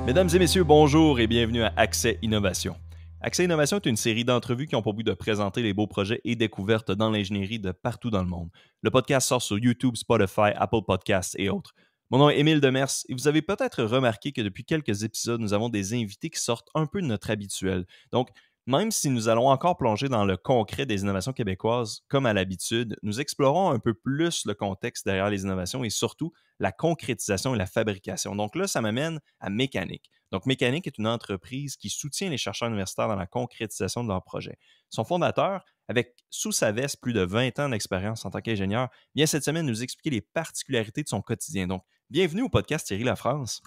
Mesdames et messieurs, bonjour et bienvenue à Accès Innovation. Accès Innovation est une série d'entrevues qui ont pour but de présenter les beaux projets et découvertes dans l'ingénierie de partout dans le monde. Le podcast sort sur YouTube, Spotify, Apple Podcasts et autres. Mon nom est Émile Demers et vous avez peut-être remarqué que depuis quelques épisodes, nous avons des invités qui sortent un peu de notre habituel. Donc, même si nous allons encore plonger dans le concret des innovations québécoises, comme à l'habitude, nous explorons un peu plus le contexte derrière les innovations et surtout la concrétisation et la fabrication. Donc là, ça m'amène à Mécanique. Donc, Mécanique est une entreprise qui soutient les chercheurs universitaires dans la concrétisation de leurs projets. Son fondateur, avec sous sa veste plus de 20 ans d'expérience en tant qu'ingénieur, vient cette semaine nous expliquer les particularités de son quotidien. Donc, bienvenue au podcast Thierry Lafrance.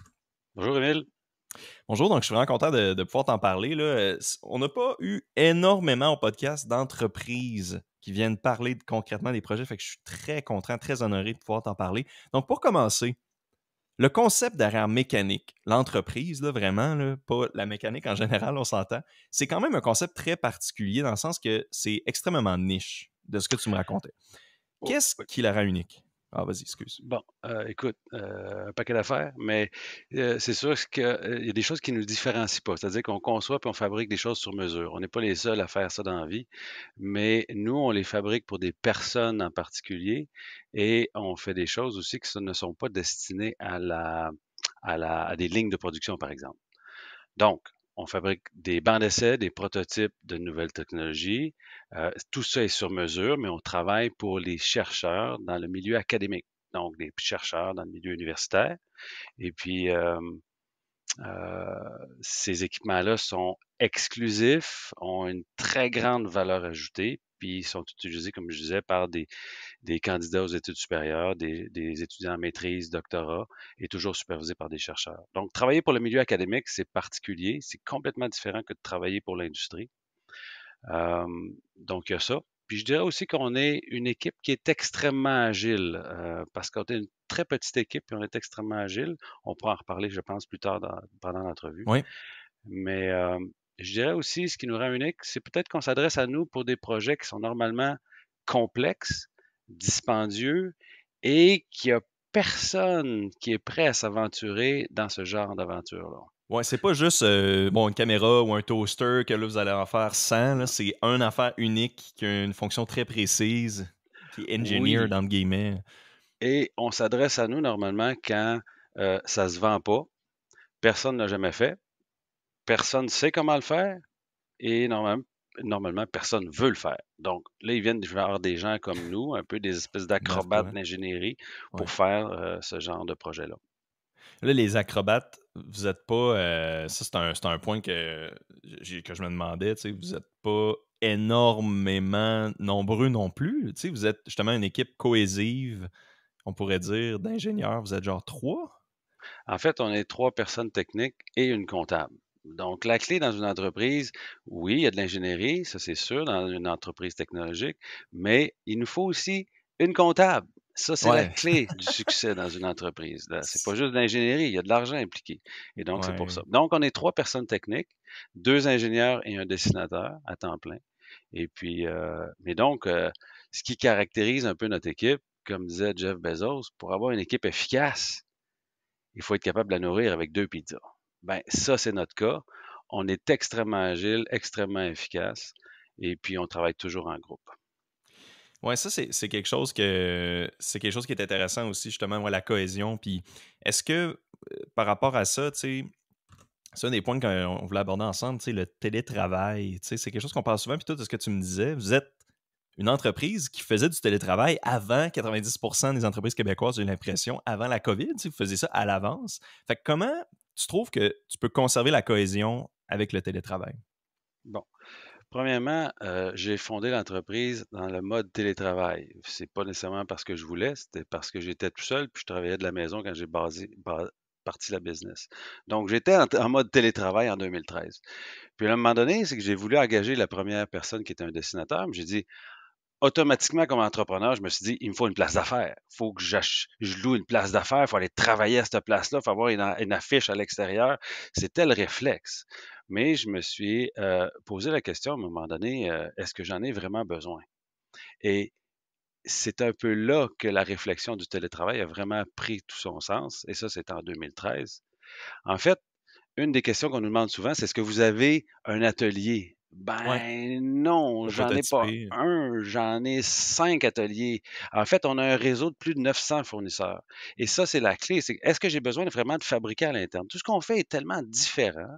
Bonjour Émile. Bonjour, donc je suis vraiment content de pouvoir t'en parler. Là. On n'a pas eu énormément au podcast d'entreprises qui viennent parler concrètement des projets, fait que je suis très content, très honoré de pouvoir t'en parler. Donc, pour commencer, le concept derrière Mécanique, l'entreprise, là, vraiment, là, pas la mécanique en général, on s'entend, c'est quand même un concept très particulier dans le sens que c'est extrêmement niche de ce que tu me racontais. Oh, Qu'est-ce oui. qui la rend unique? Ah, vas-y, excuse. Bon, écoute, un paquet d'affaires, mais c'est sûr qu'il y a des choses qui ne nous différencient pas. C'est-à-dire qu'on conçoit puis on fabrique des choses sur mesure. On n'est pas les seuls à faire ça dans la vie, mais nous, on les fabrique pour des personnes en particulier et on fait des choses aussi qui ne sont pas destinées à des lignes de production, par exemple. Donc, on fabrique des bancs d'essai, des prototypes de nouvelles technologies. Tout ça est sur mesure, mais on travaille pour les chercheurs dans le milieu académique, donc des chercheurs dans le milieu universitaire. Et puis, ces équipements-là sont exclusifs, ont une très grande valeur ajoutée, puis sont utilisés, comme je disais, par des candidats aux études supérieures, des étudiants en maîtrise, doctorat, et toujours supervisés par des chercheurs. Donc, travailler pour le milieu académique, c'est particulier, c'est complètement différent que de travailler pour l'industrie. Euh, donc, il y a ça. Puis, je dirais aussi qu'on est une équipe qui est extrêmement agile, parce qu'on est une très petite équipe et on est extrêmement agile. On pourra en reparler, je pense, plus tard pendant l'entrevue. Oui. Mais je dirais aussi, ce qui nous rend unique, c'est peut-être qu'on s'adresse à nous pour des projets qui sont normalement complexes, dispendieux et qu'il n'y a personne qui est prêt à s'aventurer dans ce genre d'aventure-là. Ouais, c'est pas juste une caméra ou un toaster que là, vous allez en faire 100. Là, Non. c'est une affaire unique qui a une fonction très précise, qui est engineered, Oui, entre guillemets. et on s'adresse à nous normalement quand ça se vend pas, personne ne l'a jamais fait, personne ne sait comment le faire, et normalement, personne veut le faire. Donc, là, ils viennent voir des gens comme nous, un peu des espèces Comme d'acrobates Artefact. d'ingénierie, Ouais. pour faire ce genre de projet-là. Là, les acrobates, vous êtes pas. Ça, c'est un point que je me demandais. Tu sais, vous êtes pas énormément nombreux non plus. Tu sais, vous êtes justement une équipe cohésive, on pourrait dire, d'ingénieurs. Vous êtes genre 3. En fait, on est 3 personnes techniques et une comptable. Donc, la clé dans une entreprise, oui, il y a de l'ingénierie, ça c'est sûr, dans une entreprise technologique, mais il nous faut aussi une comptable. Ça, c'est la Ouais. clé du succès dans une entreprise. C'est pas juste de l'ingénierie, il y a de l'argent impliqué. Et donc, c'est pour ça. Ouais. Donc, on est 3 personnes techniques, 2 ingénieurs et un dessinateur à temps plein. Et puis, mais donc, ce qui caractérise un peu notre équipe, comme disait Jeff Bezos, pour avoir une équipe efficace, il faut être capable de la nourrir avec 2 pizzas. Ben, ça, c'est notre cas. On est extrêmement agile, extrêmement efficace, et puis on travaille toujours en groupe. Ouais, ça, c'est quelque chose qui est intéressant aussi, justement, ouais, la cohésion. Puis, est-ce que par rapport à ça, tu sais, c'est un des points qu'on voulait aborder ensemble, tu sais, le télétravail, tu sais, c'est quelque chose qu'on parle souvent. Puis, tout ce que tu me disais, vous êtes une entreprise qui faisait du télétravail avant 90% des entreprises québécoises, j'ai l'impression, avant la COVID, tu sais, vous faisiez ça à l'avance. Fait que comment tu trouves que tu peux conserver la cohésion avec le télétravail? Bon, premièrement, j'ai fondé l'entreprise dans le mode télétravail. C'est pas nécessairement parce que je voulais, c'était parce que j'étais tout seul, puis je travaillais de la maison quand j'ai parti la business. Donc, j'étais en mode télétravail en 2013. Puis à un moment donné, c'est que j'ai voulu engager la première personne qui était un dessinateur, mais j'ai dit, automatiquement, comme entrepreneur, je me suis dit, il me faut une place d'affaires. Il faut que je loue une place d'affaires. Il faut aller travailler à cette place-là. Il faut avoir une affiche à l'extérieur. C'était le réflexe. Mais je me suis posé la question à un moment donné, est-ce que j'en ai vraiment besoin? Et c'est un peu là que la réflexion du télétravail a vraiment pris tout son sens. Et ça, c'est en 2013. En fait, une des questions qu'on nous demande souvent, c'est: «Est-ce que vous avez un atelier?» Ouais, Ben non, pour j'en ai pas prototyper. un, j'en ai 5 ateliers. En fait, on a un réseau de plus de 900 fournisseurs et ça, c'est la clé, c'est est-ce que j'ai besoin vraiment de fabriquer à l'interne? Tout ce qu'on fait est tellement différent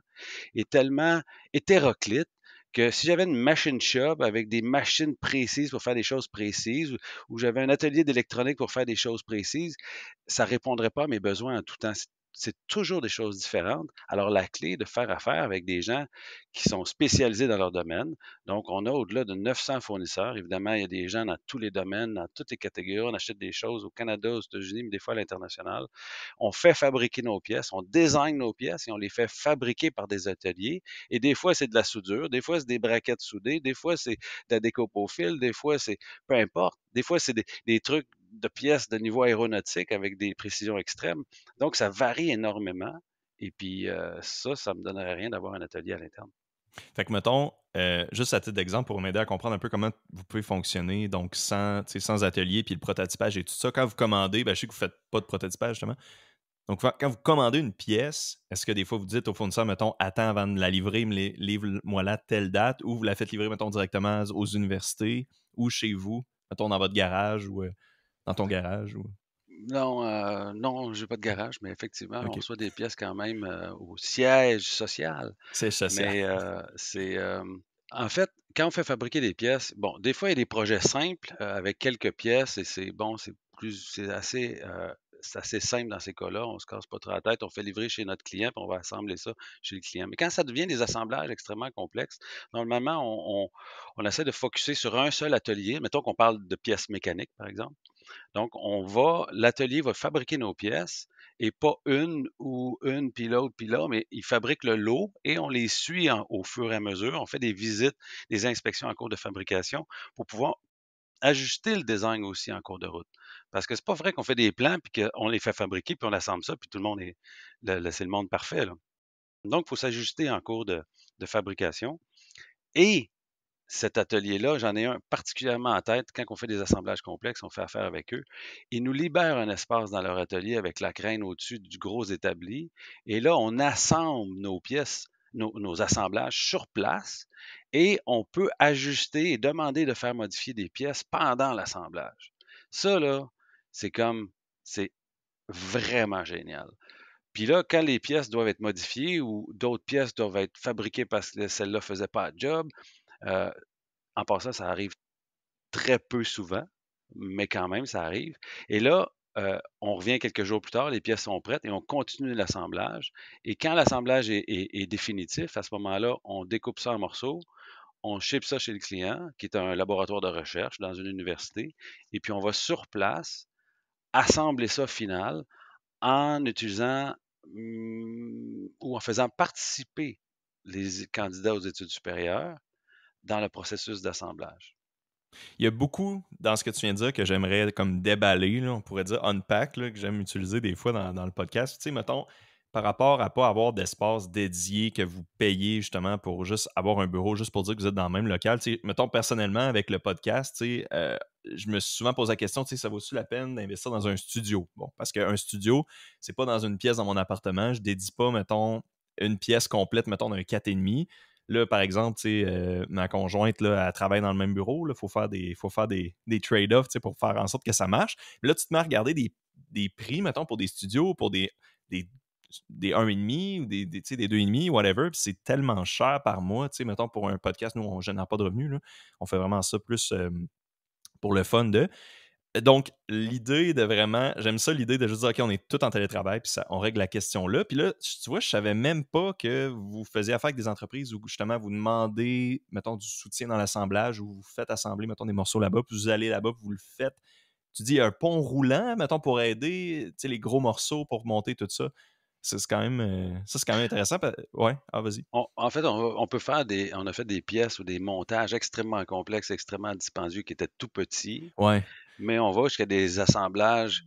et tellement hétéroclite que si j'avais une machine shop avec des machines précises pour faire des choses précises ou j'avais un atelier d'électronique pour faire des choses précises, ça répondrait pas à mes besoins en tout temps. C'est toujours des choses différentes. Alors, la clé est de faire affaire avec des gens qui sont spécialisés dans leur domaine. Donc, on a au-delà de 900 fournisseurs. Évidemment, il y a des gens dans tous les domaines, dans toutes les catégories. On achète des choses au Canada, aux États-Unis, mais des fois à l'international. On fait fabriquer nos pièces, on design nos pièces et on les fait fabriquer par des ateliers. Et des fois, c'est de la soudure, des fois, c'est des braquettes soudées, des fois, c'est de la découpe au fil, des fois, c'est peu importe. Des fois, c'est des trucs de pièces de niveau aéronautique avec des précisions extrêmes. Donc, ça varie énormément. Et puis, ça me donnerait rien d'avoir un atelier à l'interne. Fait que, mettons, juste à titre d'exemple, pour m'aider à comprendre un peu comment vous pouvez fonctionner, donc sans atelier, puis le prototypage et tout ça, quand vous commandez, ben, je sais que vous ne faites pas de prototypage, justement. Donc, quand vous commandez une pièce, est-ce que des fois vous dites au fournisseur, mettons, attends avant de la livrer, livre-moi là telle date, ou vous la faites livrer, mettons, directement aux universités, ou chez vous, mettons, dans votre garage, ou dans ton garage, ou... Non, non, j'ai pas de garage, mais effectivement, on OK. reçoit des pièces quand même au siège social. C'est social. Mais en fait, quand on fait fabriquer des pièces, bon, des fois, il y a des projets simples avec quelques pièces et c'est bon, c'est assez simple dans ces cas-là. On se casse pas trop la tête, on fait livrer chez notre client, puis on va assembler ça chez le client. Mais quand ça devient des assemblages extrêmement complexes, normalement, on essaie de focuser sur un seul atelier. Mettons qu'on parle de pièces mécaniques, par exemple. Donc, l'atelier va fabriquer nos pièces et pas une ou une, puis l'autre, puis là, mais il fabrique le lot et on les suit au fur et à mesure. On fait des visites, des inspections en cours de fabrication pour pouvoir ajuster le design aussi en cours de route. Parce que c'est pas vrai qu'on fait des plans puis qu'on les fait fabriquer puis on assemble ça puis tout le monde c'est le monde parfait, là. Donc, il faut s'ajuster en cours de fabrication. Et cet atelier-là, j'en ai un particulièrement en tête. Quand on fait des assemblages complexes, on fait affaire avec eux. Ils nous libèrent un espace dans leur atelier avec la crène au-dessus du gros établi. Et là, on assemble nos pièces, nos assemblages sur place et on peut ajuster et demander de faire modifier des pièces pendant l'assemblage. Ça, là, c'est comme, c'est vraiment génial. Puis là, quand les pièces doivent être modifiées ou d'autres pièces doivent être fabriquées parce que celle-là ne faisait pas le job, euh, en passant, ça arrive très peu souvent, mais quand même, ça arrive. Et là, on revient quelques jours plus tard, les pièces sont prêtes et on continue l'assemblage. Et quand l'assemblage est définitif, à ce moment-là, on découpe ça en morceaux, on ship ça chez le client, qui est un laboratoire de recherche dans une université, et puis on va sur place assembler ça final en utilisant ou en faisant participer les candidats aux études supérieures dans le processus d'assemblage. Il y a beaucoup dans ce que tu viens de dire que j'aimerais comme déballer, là, on pourrait dire unpack, là, que j'aime utiliser des fois dans le podcast. Tu sais, mettons, par rapport à pas avoir d'espace dédié que vous payez justement pour juste avoir un bureau, juste pour dire que vous êtes dans le même local. Tu sais, mettons, personnellement, avec le podcast, tu sais, je me suis souvent posé la question, tu sais, ça vaut-tu la peine d'investir dans un studio? Bon, parce qu'un studio, c'est pas dans une pièce dans mon appartement. Je dédie pas, mettons, une pièce complète, mettons, d'un 4,5. Là, par exemple, ma conjointe, là, elle travaille dans le même bureau. Il faut faire des trade-offs pour faire en sorte que ça marche. Mais là, tu te mets à regarder des prix, mettons, pour des studios, pour des, des 1,5 ou des 2,5, whatever. Puis c'est tellement cher par mois. Mettons, pour un podcast, nous, on ne génère pas de revenus. Là. On fait vraiment ça plus pour le fun de. Donc, l'idée de vraiment, j'aime ça l'idée de juste dire, OK, on est tout en télétravail, puis ça, on règle la question là. Puis là, tu vois, je savais même pas que vous faisiez affaire avec des entreprises où justement vous demandez, mettons, du soutien dans l'assemblage, ou vous faites assembler, mettons, des morceaux là-bas, puis vous allez là-bas, puis vous le faites. Tu dis un pont roulant, mettons, pour aider, tu sais, les gros morceaux pour monter tout ça. Ça, c'est quand même intéressant. Ouais, vas-y. En fait, on peut faire on a fait des pièces ou des montages extrêmement complexes, extrêmement dispendieux, qui étaient tout petits, Ouais, mais on va jusqu'à des assemblages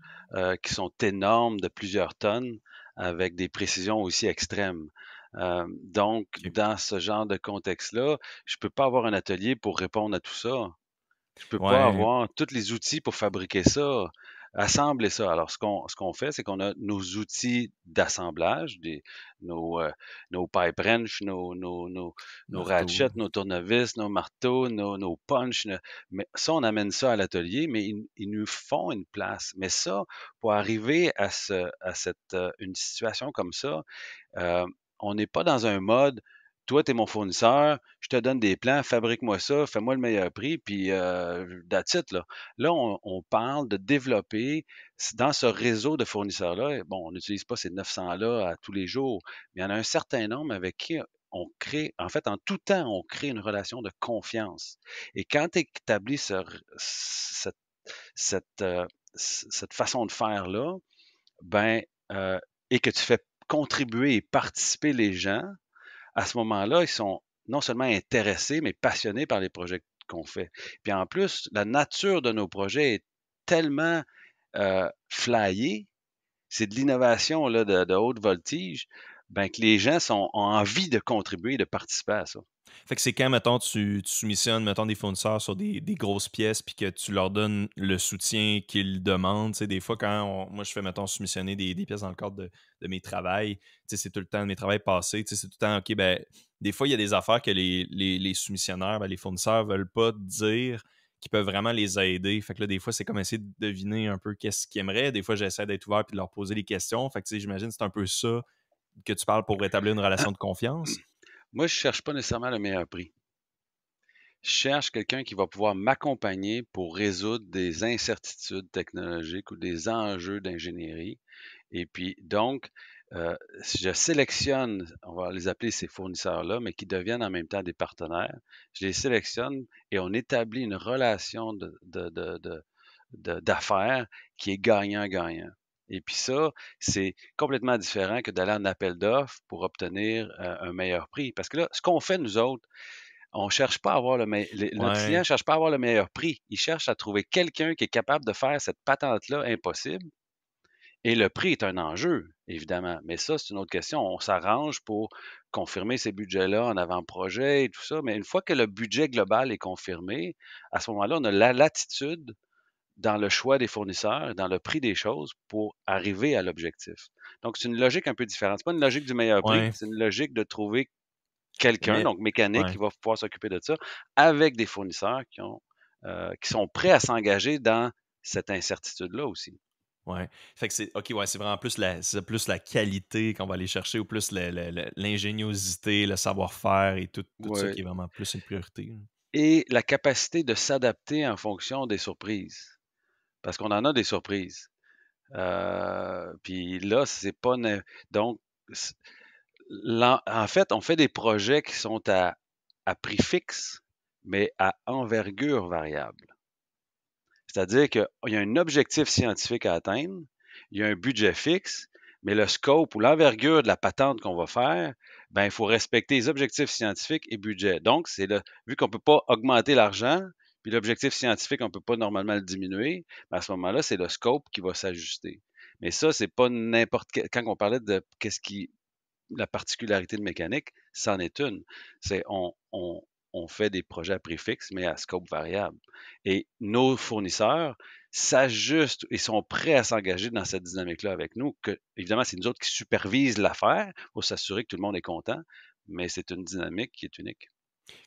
qui sont énormes de plusieurs tonnes avec des précisions aussi extrêmes. Donc, OK. dans ce genre de contexte-là, je peux pas avoir un atelier pour répondre à tout ça. Je peux pas Ouais, avoir tous les outils pour fabriquer ça. assembler ça. Alors, ce qu'on fait, c'est qu'on a nos outils d'assemblage, nos, euh, nos pipe wrench, nos Marteau. ratchets, nos tournevis, nos marteaux, nos punches. Mais ça, on amène ça à l'atelier, mais ils nous font une place. Mais ça, pour arriver une situation comme ça, euh, on n'est pas dans un mode, toi, tu es mon fournisseur, je te donne des plans, fabrique-moi ça, fais-moi le meilleur prix, puis that's it, là. Là, on parle de développer dans ce réseau de fournisseurs-là. Bon, on n'utilise pas ces 900-là à tous les jours, mais il y en a un certain nombre avec qui on crée, en fait, en tout temps, on crée une relation de confiance. Et quand tu établis cette, cette, euh, cette façon de faire-là, ben, et que tu fais contribuer et participer les gens, à ce moment-là, ils sont non seulement intéressés, mais passionnés par les projets qu'on fait. Puis en plus, la nature de nos projets est tellement flyée, c'est de l'innovation là, de haute voltige, ben, que les gens ont envie de contribuer, de participer à ça. Fait que c'est quand, mettons, tu soumissionnes, mettons, des fournisseurs sur des grosses pièces, puis que tu leur donnes le soutien qu'ils demandent. Tu sais, des fois, moi, je fais, mettons, soumissionner des pièces dans le cadre de mes travails, tu sais, c'est tout le temps de mes travails passés. Tu sais, c'est tout le temps, OK, ben, des fois, il y a des affaires que les soumissionnaires, ben, les fournisseurs veulent pas te dire qui peuvent vraiment les aider. Fait que là, des fois, c'est comme essayer de deviner un peu qu'est-ce qu'ils aimeraient. Des fois, j'essaie d'être ouvert puis de leur poser des questions. Fait que, tu sais, j'imagine que c'est un peu ça que tu parles pour établir une relation de confiance. Moi, je cherche pas nécessairement le meilleur prix. Je cherche quelqu'un qui va pouvoir m'accompagner pour résoudre des incertitudes technologiques ou des enjeux d'ingénierie. Et puis, donc, je sélectionne, on va les appeler ces fournisseurs-là, mais qui deviennent en même temps des partenaires. Je les sélectionne et on établit une relation d'affaires qui est gagnant-gagnant. Et puis ça, c'est complètement différent que d'aller en appel d'offres pour obtenir un meilleur prix. Parce que là, ce qu'on fait, nous autres, on cherche pas à avoir notre client Ouais, ne cherche pas à avoir le meilleur prix. Il cherche à trouver quelqu'un qui est capable de faire cette patente-là impossible. Et le prix est un enjeu, évidemment. Mais ça, c'est une autre question. On s'arrange pour confirmer ces budgets-là en avant-projet et tout ça. Mais une fois que le budget global est confirmé, à ce moment-là, on a la latitude dans le choix des fournisseurs, dans le prix des choses pour arriver à l'objectif. Donc, c'est une logique un peu différente. C'est pas une logique du meilleur prix, ouais. c'est une logique de trouver quelqu'un, Mais, donc mécanique, ouais. qui va pouvoir s'occuper de ça, avec des fournisseurs qui sont prêts à s'engager dans cette incertitude-là aussi. Ouais. Fait que c'est OK, ouais, c'est plus la qualité qu'on va aller chercher ou plus l'ingéniosité, le savoir-faire et tout ça Ouais. qui est vraiment plus une priorité, là. Et la capacité de s'adapter en fonction des surprises. Parce qu'on en a des surprises. Puis là, c'est pas. Donc, c- en fait, on fait des projets qui sont à prix fixe, mais à envergure variable. C'est-à-dire qu'il y a un objectif scientifique à atteindre, il y a un budget fixe, mais le scope ou l'envergure de la patente qu'on va faire, ben, il faut respecter les objectifs scientifiques et budget. Donc, vu qu'on ne peut pas augmenter l'argent, puis l'objectif scientifique, on ne peut pas normalement le diminuer, ben, à ce moment-là, c'est le scope qui va s'ajuster. Mais ça, c'est pas n'importe quel. Quand on parlait de la particularité de mécanique, c'en est une. C'est on fait des projets à prix fixe, mais à scope variable. Et nos fournisseurs s'ajustent et sont prêts à s'engager dans cette dynamique-là avec nous. Évidemment, c'est nous autres qui supervisent l'affaire pour s'assurer que tout le monde est content, mais c'est une dynamique qui est unique.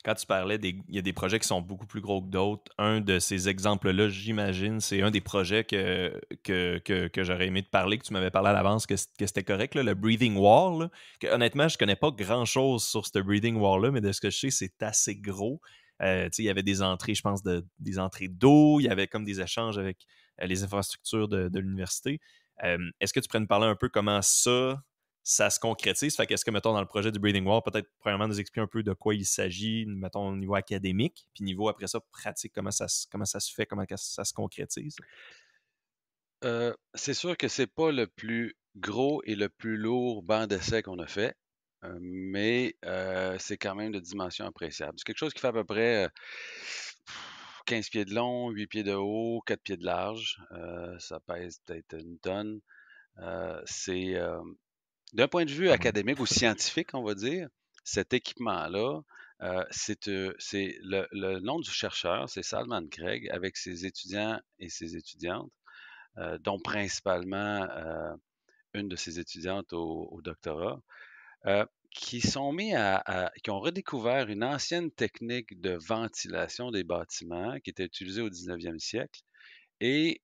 Quand tu parlais il y a des projets qui sont beaucoup plus gros que d'autres. Un de ces exemples-là, j'imagine, c'est un des projets que j'aurais aimé te parler, que tu m'avais parlé à l'avance, que c'était correct, là, le Breathing Wall. Là, que, honnêtement, je connais pas grand-chose sur ce Breathing Wall-là, mais de ce que je sais, c'est assez gros. Tu sais, il y avait des entrées, je pense, des entrées d'eau, il y avait comme des échanges avec les infrastructures de l'université. Est-ce que tu pourrais nous parler un peu comment ça se concrétise? Fait qu'est-ce que, mettons, dans le projet du Breathing Wall, peut-être, premièrement, nous expliquer un peu de quoi il s'agit, mettons, au niveau académique, puis niveau, après ça, pratique, comment ça se fait, comment ça se concrétise? C'est sûr que c'est pas le plus gros et le plus lourd banc d'essai qu'on a fait, mais c'est quand même de dimension appréciable. C'est quelque chose qui fait à peu près 15 pieds de long, 8 pieds de haut, 4 pieds de large. Ça pèse peut-être une tonne. C'est d'un point de vue Quand même. académique ou scientifique, on va dire, cet équipement-là, c'est le nom du chercheur, c'est Salman Craig, avec ses étudiants et ses étudiantes. dont principalement une de ses étudiantes au doctorat, qui sont qui ont redécouvert une ancienne technique de ventilation des bâtiments qui était utilisée au 19e siècle et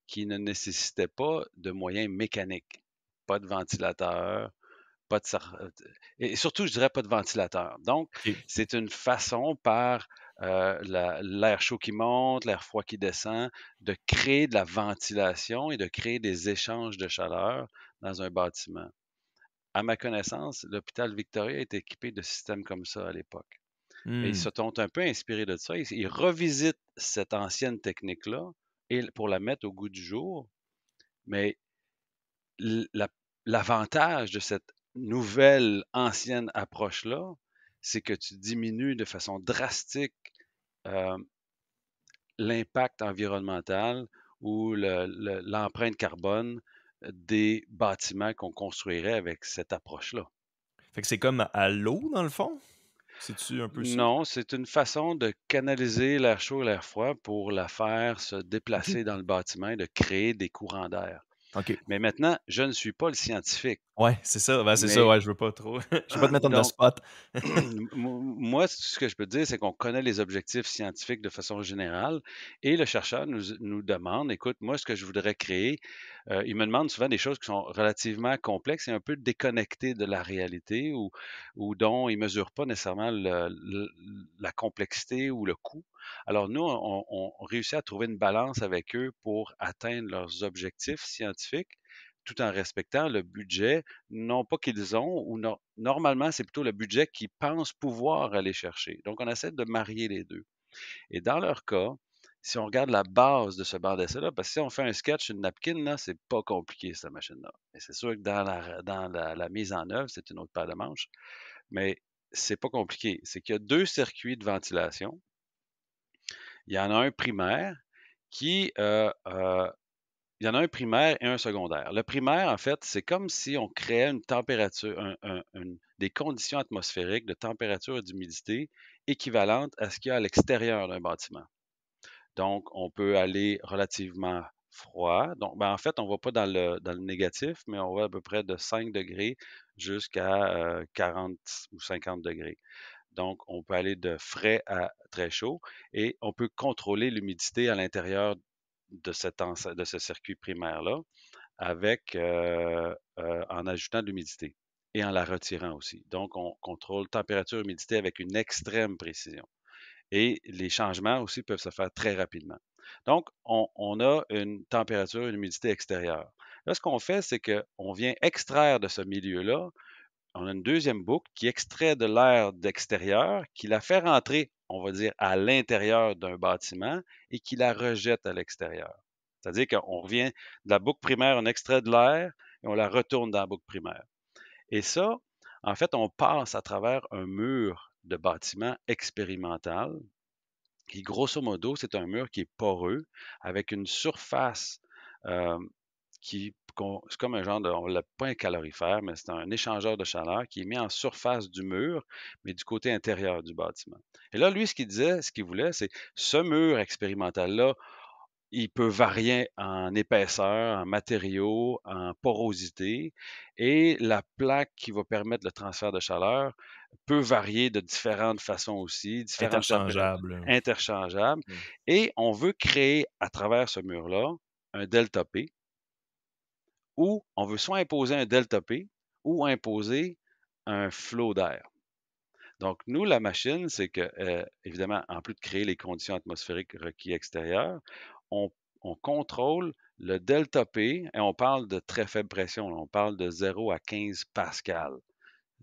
qui ne nécessitait pas de moyens mécaniques, pas de ventilateur, pas de et surtout, je dirais pas de ventilateur. Donc, OK. c'est une façon par l'air chaud qui monte, l'air froid qui descend, de créer de la ventilation et de créer des échanges de chaleur dans un bâtiment. À ma connaissance, l'hôpital Victoria est équipé de systèmes comme ça à l'époque. Et ils Hmm. se sont un peu inspirés de ça. Ils revisitent cette ancienne technique-là et pour la mettre au goût du jour. Mais l'avantage de cette nouvelle ancienne approche-là, c'est que tu diminues de façon drastique euh, l'impact environnemental ou l'empreinte carbone des bâtiments qu'on construirait avec cette approche-là. Fait que c'est comme à l'eau, dans le fond? C'est-tu un peu ça? Non, c'est une façon de canaliser l'air chaud et l'air froid pour la faire se OK. déplacer dans le bâtiment et de créer des courants d'air. OK. Mais maintenant, je ne suis pas le scientifique, Ouais, c'est ça. Ben, c'est ça, mais ouais, je veux pas trop. Je veux pas te mettre on the donc spot. moi, ce que je peux te dire, c'est qu'on connaît les objectifs scientifiques de façon générale et le chercheur nous demande, écoute, moi, ce que je voudrais créer, il me demande souvent des choses qui sont relativement complexes et un peu déconnectées de la réalité ou dont il ne mesure pas nécessairement la complexité ou le coût. Alors, nous, on réussit à trouver une balance avec eux pour atteindre leurs objectifs scientifiques tout en respectant le budget, non pas qu'ils ont, ou normalement, c'est plutôt le budget qu'ils pensent pouvoir aller chercher. Donc, on essaie de marier les deux. Et dans leur cas, si on regarde la base de ce banc d'essai-là, parce que si on fait un sketch sur une napkin, là, c'est pas compliqué, cette machine-là. Et c'est sûr que dans la mise en œuvre, c'est une autre paire de manches, mais c'est pas compliqué. C'est qu'il y a deux circuits de ventilation. Il y en a un primaire qui il y en a un primaire et un secondaire. Le primaire, en fait, c'est comme si on créait une température, des conditions atmosphériques de température et d'humidité équivalentes à ce qu'il y a à l'extérieur d'un bâtiment. Donc, on peut aller relativement froid. Donc, ben, en fait, on ne va pas dans le négatif, mais on va à peu près de 5 degrés jusqu'à 40 ou 50 degrés. Donc, on peut aller de frais à très chaud et on peut contrôler l'humidité à l'intérieur de ce circuit primaire-là avec, en ajoutant de l'humidité et en la retirant aussi. Donc, on contrôle température, humidité avec une extrême précision. Et les changements aussi peuvent se faire très rapidement. Donc, on a une température, une humidité extérieure. Là, ce qu'on fait, c'est qu'on vient extraire de ce milieu-là, on a une deuxième boucle qui extrait de l'air d'extérieur, qui la fait rentrer, on va dire, à l'intérieur d'un bâtiment et qui la rejette à l'extérieur. C'est-à-dire qu'on revient de la boucle primaire, on extrait de l'air et on la retourne dans la boucle primaire. Et ça, en fait, on passe à travers un mur de bâtiment expérimental qui, grosso modo, c'est un mur qui est poreux avec une surface euh, c'est comme un genre de, on l'a pas un calorifère, mais c'est un échangeur de chaleur qui est mis en surface du mur, mais du côté intérieur du bâtiment. Et là, lui, ce qu'il disait, ce qu'il voulait, c'est ce mur expérimental-là, il peut varier en épaisseur, en matériaux, en porosité, et la plaque qui va permettre le transfert de chaleur peut varier de différentes façons aussi, différentes températures Interchangeable. interchangeables, Mm. et on veut créer à travers ce mur-là un delta P, ou on veut soit imposer un delta P ou imposer un flot d'air. Donc, nous, la machine, c'est que, évidemment, en plus de créer les conditions atmosphériques requises extérieures, on, on contrôle le delta P et on parle de très faible pression. On parle de 0 à 15 pascal.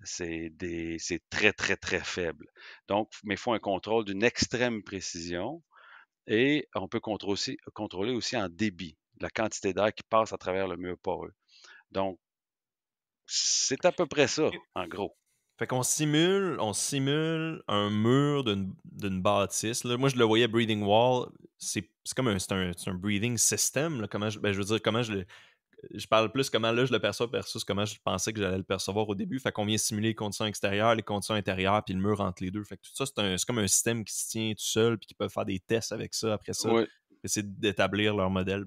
C'est très, très, très faible. Donc, mais il faut un contrôle d'une extrême précision et on peut contrôler aussi en débit la quantité d'air qui passe à travers le mur poreux. Donc, c'est à peu près ça, en gros. Fait qu'on simule un mur d'une bâtisse. Là. Moi, je le voyais breathing wall. C'est comme c'est un breathing system. Là. Je veux dire, je parle plus comment là je le perçois versus comment je pensais que j'allais le percevoir au début. Fait qu'on vient simuler les conditions extérieures, les conditions intérieures, puis le mur entre les deux. Fait que tout ça, c'est comme un système qui se tient tout seul, puis qui peut faire des tests avec ça après ça, Oui, essayer d'établir leur modèle.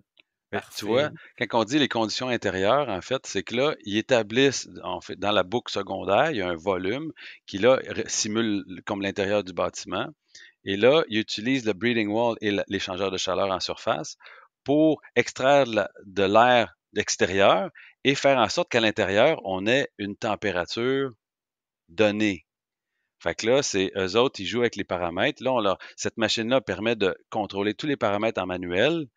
Mais tu vois, Parfait. quand on dit les conditions intérieures, en fait, c'est que là, ils établissent, en fait, dans la boucle secondaire, il y a un volume qui, là, simule comme l'intérieur du bâtiment. Et là, ils utilisent le breathing wall et l'échangeur de chaleur en surface pour extraire de l'air extérieur et faire en sorte qu'à l'intérieur, on ait une température donnée. Fait que là, c'est eux autres, ils jouent avec les paramètres. Là, cette machine-là permet de contrôler tous les paramètres en manuel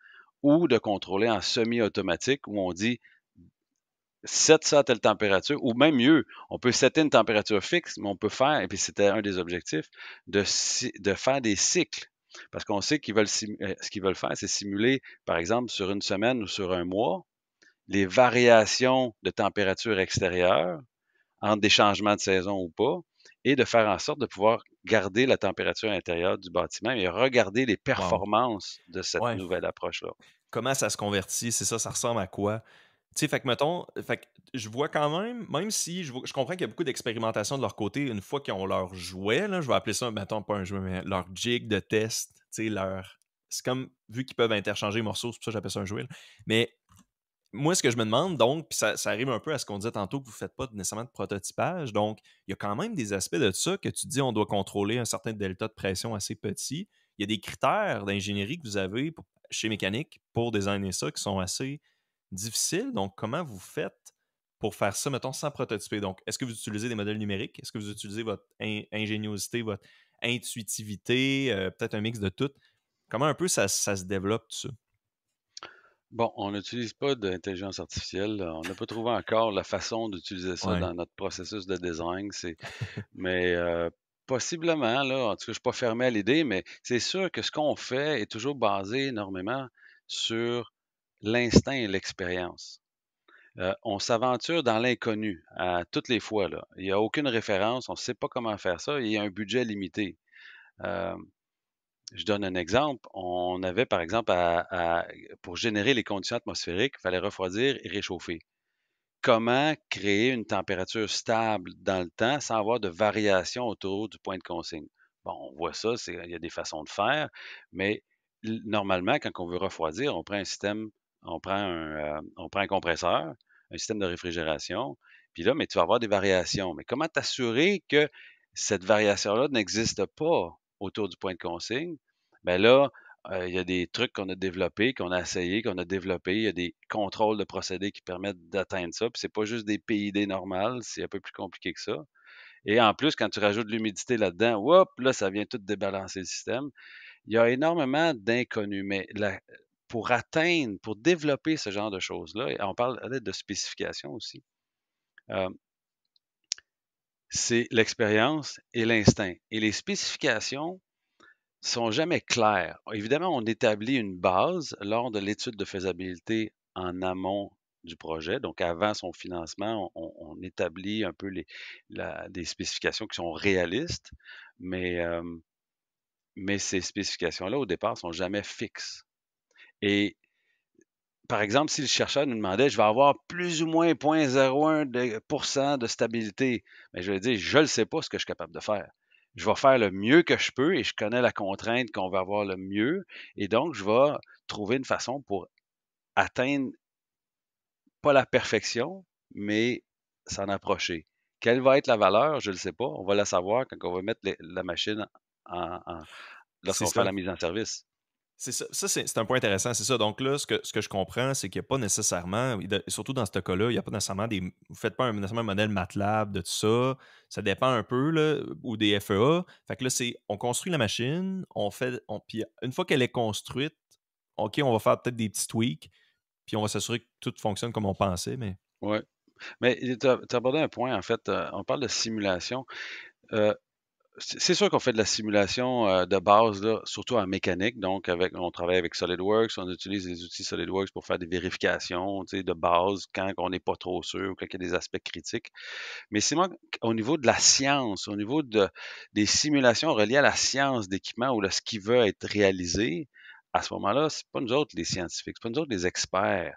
ou de contrôler en semi-automatique où on dit set ça à telle température, ou même mieux, on peut setter une température fixe, mais on peut faire, et puis c'était un des objectifs, de faire des cycles. Parce qu'on sait ce qu'ils veulent faire, c'est simuler, par exemple, sur une semaine ou sur un mois, les variations de température extérieure entre des changements de saison ou pas, et de faire en sorte de pouvoir garder la température intérieure du bâtiment et regarder les Wow. performances de cette Ouais. nouvelle approche-là. Comment ça se convertit? C'est ça ressemble à quoi? Tu sais, fait que mettons, fait que je vois quand même si je comprends qu'il y a beaucoup d'expérimentation de leur côté, une fois qu'ils ont leur jouet, là, je vais appeler ça, mettons, pas un jouet, mais leur jig de test, tu sais, c'est comme, vu qu'ils peuvent interchanger les morceaux, c'est pour ça que j'appelle ça un jouet, là. Mais moi, ce que je me demande, donc, puis ça arrive un peu à ce qu'on disait tantôt, que vous ne faites pas nécessairement de prototypage, donc, il y a quand même des aspects de ça que tu dis, on doit contrôler un certain delta de pression assez petit. Il y a des critères d'ingénierie que vous avez chez Mécanique pour designer ça qui sont assez difficiles. Donc, comment vous faites pour faire ça, mettons, sans prototyper? Donc, est-ce que vous utilisez des modèles numériques? Est-ce que vous utilisez votre ingéniosité, votre intuitivité, peut-être un mix de tout? Comment un peu ça se développe, tout ça? Bon, on n'utilise pas d'intelligence artificielle. On n'a pas trouvé encore la façon d'utiliser ça Ouais. dans notre processus de design. Mais possiblement, là, en tout cas, je ne suis pas fermé à l'idée, mais c'est sûr que ce qu'on fait est toujours basé énormément sur l'instinct et l'expérience. On s'aventure dans l'inconnu à toutes les fois, là. Il n'y a aucune référence, on ne sait pas comment faire ça, et il y a un budget limité. Euh, je donne un exemple. On avait, par exemple, pour générer les conditions atmosphériques, il fallait refroidir et réchauffer. Comment créer une température stable dans le temps sans avoir de variation autour du point de consigne? Bon, on voit ça, il y a des façons de faire, mais normalement, quand on veut refroidir, on prend un système, on prend un compresseur, un système de réfrigération, puis là, mais tu vas avoir des variations. Mais comment t'assurer que cette variation-là n'existe pas autour du point de consigne? Bien là, il y a des trucs qu'on a développés, qu'on a essayé, qu'on a développés. Il y a des contrôles de procédés qui permettent d'atteindre ça. Puis c'est pas juste des PID normales, c'est un peu plus compliqué que ça. Et en plus, quand tu rajoutes de l'humidité là-dedans, hop, là, ça vient tout débalancer le système. Il y a énormément d'inconnus, mais pour développer ce genre de choses-là, et on parle de spécification aussi, euh, c'est l'expérience et l'instinct. Et les spécifications sont jamais clairs. Évidemment, on établit une base lors de l'étude de faisabilité en amont du projet. Donc, avant son financement, on établit un peu des spécifications qui sont réalistes, mais, euh, mais ces spécifications-là, au départ, sont jamais fixes. Et par exemple, si le chercheur nous demandait, je vais avoir plus ou moins 0,01% de stabilité, mais je vais dire, je ne sais pas ce que je suis capable de faire. Je vais faire le mieux que je peux et je connais la contrainte qu'on va avoir le mieux. Et donc, je vais trouver une façon pour atteindre pas la perfection, mais s'en approcher. Quelle va être la valeur? Je ne le sais pas. On va la savoir quand on va mettre la machine C'est lorsqu'on va faire ça. la mise en service. C'est ça, c'est un point intéressant, c'est ça. Donc là, ce que je comprends, c'est qu'il n'y a pas nécessairement, surtout dans ce cas-là, il n'y a pas nécessairement vous ne faites pas nécessairement un modèle MATLAB de tout ça. Ça dépend un peu, là, ou des FEA. Fait que là, on construit la machine, puis une fois qu'elle est construite, OK, on va faire peut-être des petits tweaks, puis on va s'assurer que tout fonctionne comme on pensait, mais. Oui. Mais tu as abordé un point, en fait, on parle de simulation. Euh, c'est sûr qu'on fait de la simulation de base, là, surtout en mécanique. Donc, on travaille avec SolidWorks, on utilise les outils SolidWorks pour faire des vérifications, tu sais, de base quand on n'est pas trop sûr ou quand il y a des aspects critiques. Mais sinon, au niveau de la science, au niveau des simulations reliées à la science d'équipement ou de ce qui veut être réalisé, à ce moment-là, c'est pas nous autres les scientifiques, c'est pas nous autres les experts.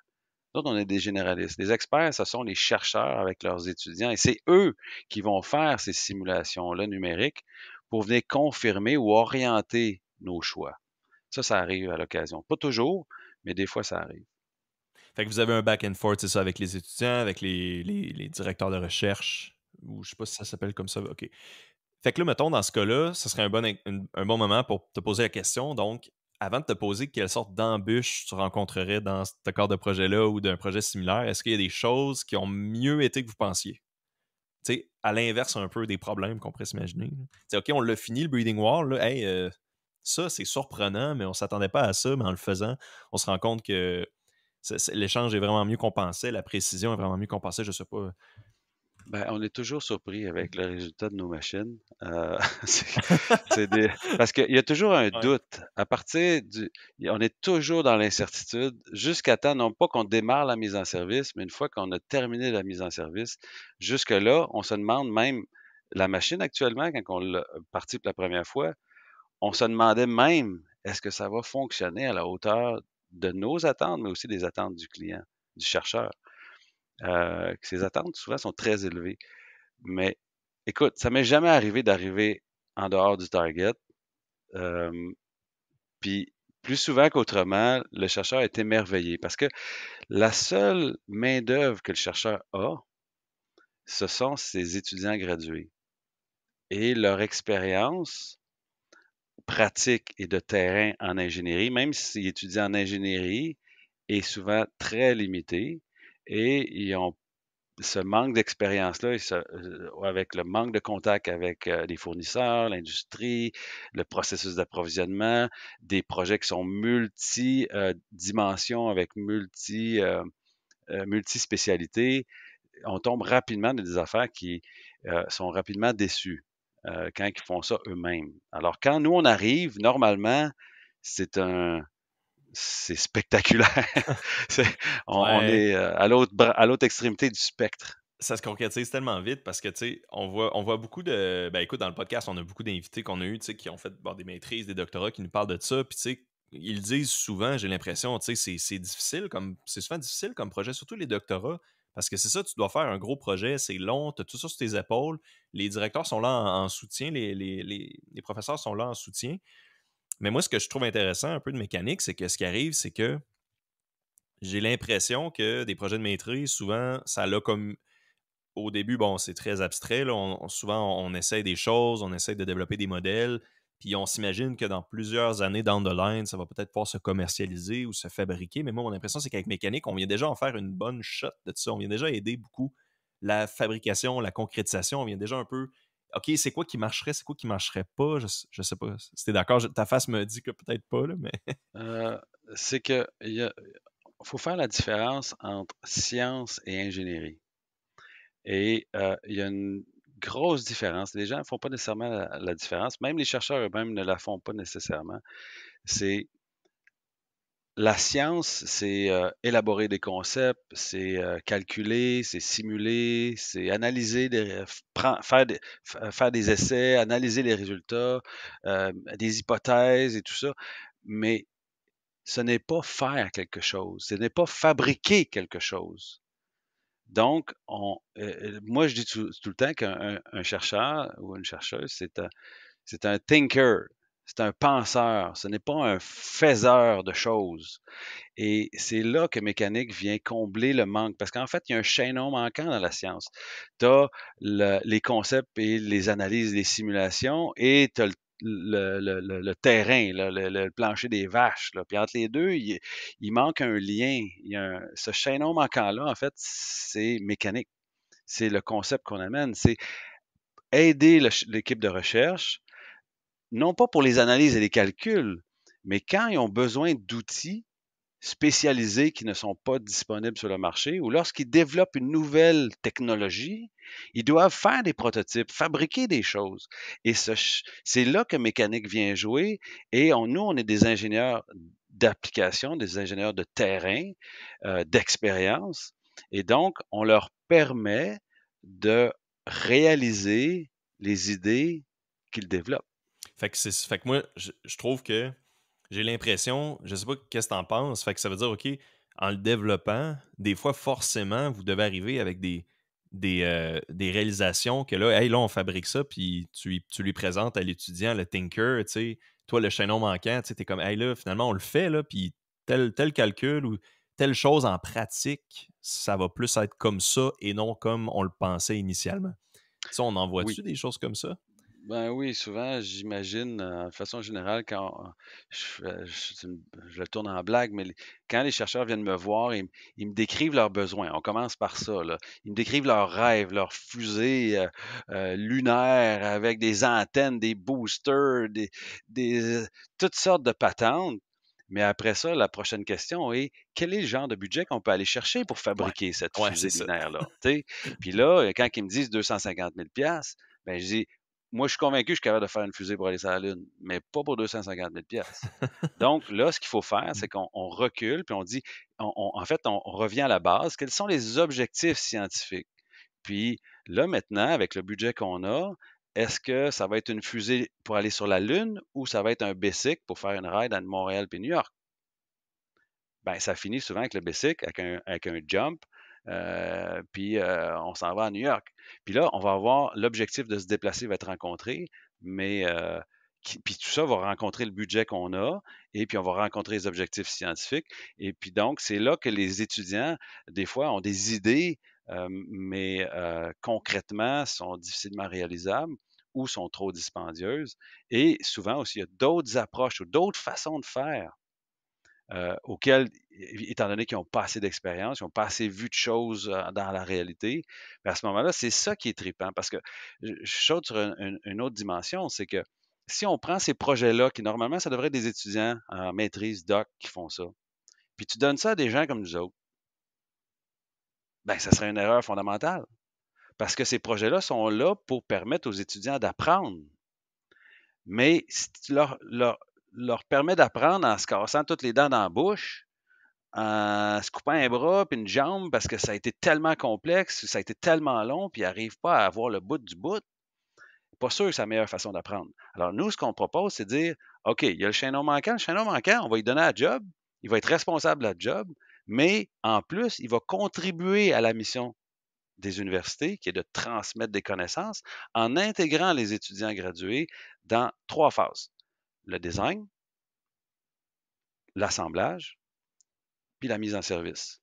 Nous autres, on est des généralistes. Les experts, ce sont les chercheurs avec leurs étudiants et c'est eux qui vont faire ces simulations-là numériques pour venir confirmer ou orienter nos choix. Ça arrive à l'occasion. Pas toujours, mais des fois, ça arrive. Fait que vous avez un back and forth, c'est ça, avec les étudiants, avec les directeurs de recherche, ou je sais pas si ça s'appelle comme ça. OK. Fait que là, mettons, dans ce cas-là, ce serait un bon moment pour te poser la question. Donc, avant de te poser quelle sorte d'embûche tu rencontrerais dans ce corps de projet-là ou d'un projet similaire, est-ce qu'il y a des choses qui ont mieux été que vous pensiez? Tu sais, à l'inverse un peu des problèmes qu'on pourrait s'imaginer. OK, on l'a fini, le Breeding Wall. Là, hey, ça, c'est surprenant, mais on s'attendait pas à ça. Mais en le faisant, on se rend compte que l'échange est vraiment mieux qu'on pensait, la précision est vraiment mieux qu'on pensait, je sais pas. Ben, on est toujours surpris avec le résultat de nos machines. C'est parce qu'il y a toujours un Ouais. doute. À partir du, on est toujours dans l'incertitude jusqu'à temps, non pas qu'on démarre la mise en service, mais une fois qu'on a terminé la mise en service, jusque-là, on se demande même, la machine actuellement, quand on l'a partie pour la première fois, on se demandait même, est-ce que ça va fonctionner à la hauteur de nos attentes, mais aussi des attentes du client, du chercheur. Ces attentes, souvent, sont très élevées. Mais écoute, ça m'est jamais arrivé d'arriver en dehors du target. Puis plus souvent qu'autrement, le chercheur est émerveillé parce que la seule main-d'œuvre que le chercheur a, ce sont ses étudiants gradués. Et leur expérience pratique et de terrain en ingénierie, même s'ils étudient en ingénierie, est souvent très limitée. Et ils ont ce manque d'expérience-là, avec le manque de contact avec les fournisseurs, l'industrie, le processus d'approvisionnement, des projets qui sont multi-dimensions avec multi-spécialités, on tombe rapidement dans des affaires qui sont rapidement déçues quand ils font ça eux-mêmes. Alors, quand nous, on arrive, normalement, c'est un, c'est spectaculaire. On Ouais. est à l'autre extrémité du spectre. Ça se concrétise tellement vite parce que, tu sais, on voit beaucoup de. Ben, écoute, dans le podcast, on a beaucoup d'invités qu'on a eu, tu sais, qui ont fait des maîtrises, des doctorats, qui nous parlent de ça. Puis, tu sais, ils disent souvent, j'ai l'impression, tu sais, c'est difficile c'est souvent difficile comme projet, surtout les doctorats. Parce que c'est ça, tu dois faire un gros projet, c'est long, tu as tout ça sur tes épaules. Les directeurs sont là en soutien, les professeurs sont là en soutien. Mais moi, ce que je trouve intéressant un peu de mécanique, c'est que ce qui arrive, c'est que j'ai l'impression que des projets de maîtrise, souvent, ça a comme au début, bon, c'est très abstrait. Là. Souvent, on essaie des choses, on essaie de développer des modèles, puis on s'imagine que dans plusieurs années down the line, ça va peut-être pouvoir se commercialiser ou se fabriquer. Mais moi, mon impression, c'est qu'avec Mécanique, on vient déjà en faire une bonne shot de ça. On vient déjà aider beaucoup la fabrication, la concrétisation. On vient déjà un peu. OK, c'est quoi qui marcherait, c'est quoi qui marcherait pas? Je sais pas. Si t'es d'accord, ta face me dit que peut-être pas, là, mais. Euh, c'est que faut faire la différence entre science et ingénierie. Et il y a une grosse différence. Les gens ne font pas nécessairement la différence. Même les chercheurs eux-mêmes ne la font pas nécessairement. C'est la science, c'est élaborer des concepts, c'est calculer, c'est simuler, c'est analyser, faire des essais, analyser les résultats, des hypothèses et tout ça. Mais ce n'est pas faire quelque chose, ce n'est pas fabriquer quelque chose. Donc, moi, je dis tout le temps qu'un chercheur ou une chercheuse, c'est un thinker, c'est un penseur, ce n'est pas un faiseur de choses. Et c'est là que mécanique vient combler le manque, parce qu'en fait, il y a un chaînon manquant dans la science. Tu as les concepts et les analyses, les simulations, et tu as le terrain, là, le plancher des vaches. Là. Puis entre les deux, il manque un lien. Ce chaînon manquant-là, en fait, c'est mécanique. C'est le concept qu'on amène. C'est aider l'équipe de recherche, non pas pour les analyses et les calculs, mais quand ils ont besoin d'outils spécialisés qui ne sont pas disponibles sur le marché ou lorsqu'ils développent une nouvelle technologie, ils doivent faire des prototypes, fabriquer des choses. Et c'est là que mécanique vient jouer. Et nous, on est des ingénieurs d'application, des ingénieurs de terrain, d'expérience. Et donc, on leur permet de réaliser les idées qu'ils développent. Fait que moi, je trouve que j'ai l'impression, je sais pas qu'est-ce que t'en penses, fait que ça veut dire, OK, en le développant, des fois, forcément, vous devez arriver avec des réalisations que là, hey, là, on fabrique ça, puis tu lui présentes à l'étudiant, le thinker, tu sais, toi, le chaînon manquant, tu sais, t'es comme, hey, là, finalement, on le fait, là, puis tel calcul, ou telle chose en pratique, ça va plus être comme ça et non comme on le pensait initialement. Ça, on en Oui. voit-tu des choses comme ça? Ben oui, souvent, j'imagine, de façon générale, quand je, fais- je, c'est une- je le tourne en blague, mais quand les chercheurs viennent me voir, ils me décrivent leurs besoins. On commence par ça, là. Ils me décrivent leurs rêves, leurs fusées lunaires avec des antennes, des boosters, des, toutes sortes de patentes. Mais après ça, la prochaine question est, quel est le genre de budget qu'on peut aller chercher pour Ouais, fabriquer cette ouais, c'est fusée ça. lunaire-là? Tu sais? Puis là, quand ils me disent 250 000 ben je dis, moi, je suis convaincu que je suis capable de faire une fusée pour aller sur la Lune, mais pas pour 250 000 piastres. Donc, là, ce qu'il faut faire, c'est qu'on recule, puis on dit, en fait, on revient à la base. Quels sont les objectifs scientifiques? Puis là, maintenant, avec le budget qu'on a, est-ce que ça va être une fusée pour aller sur la Lune ou ça va être un BESIC pour faire une ride à Montréal puis New York? Ben, ça finit souvent avec le BESIC, avec un jump, puis on s'en va à New York. Puis là, on va avoir l'objectif de se déplacer va être rencontré, mais puis tout ça va rencontrer le budget qu'on a, et puis on va rencontrer les objectifs scientifiques. Et puis donc, c'est là que les étudiants, des fois, ont des idées, mais concrètement, sont difficilement réalisables ou sont trop dispendieuses. Et souvent aussi, il y a d'autres approches ou d'autres façons de faire auxquels, étant donné qu'ils n'ont pas assez d'expérience, ils n'ont pas assez vu de choses dans la réalité, ben, à ce moment-là, c'est ça qui est trippant. Parce que je saute sur une autre dimension, c'est que si on prend ces projets-là, qui normalement, ça devrait être des étudiants en maîtrise doc qui font ça, puis tu donnes ça à des gens comme nous autres, ben, ça serait une erreur fondamentale. Parce que ces projets-là sont là pour permettre aux étudiants d'apprendre. Mais si tu leur permets d'apprendre en se cassant toutes les dents dans la bouche, en se coupant un bras puis une jambe parce que ça a été tellement complexe, ça a été tellement long, puis ils n'arrivent pas à avoir le bout du bout, pas sûr que c'est la meilleure façon d'apprendre. Alors, nous, ce qu'on propose, c'est de dire, OK, il y a le chaînon manquant, on va lui donner un job, il va être responsable de la job, mais en plus, il va contribuer à la mission des universités, qui est de transmettre des connaissances, en intégrant les étudiants gradués dans 3 phases. Le design, l'assemblage, puis la mise en service.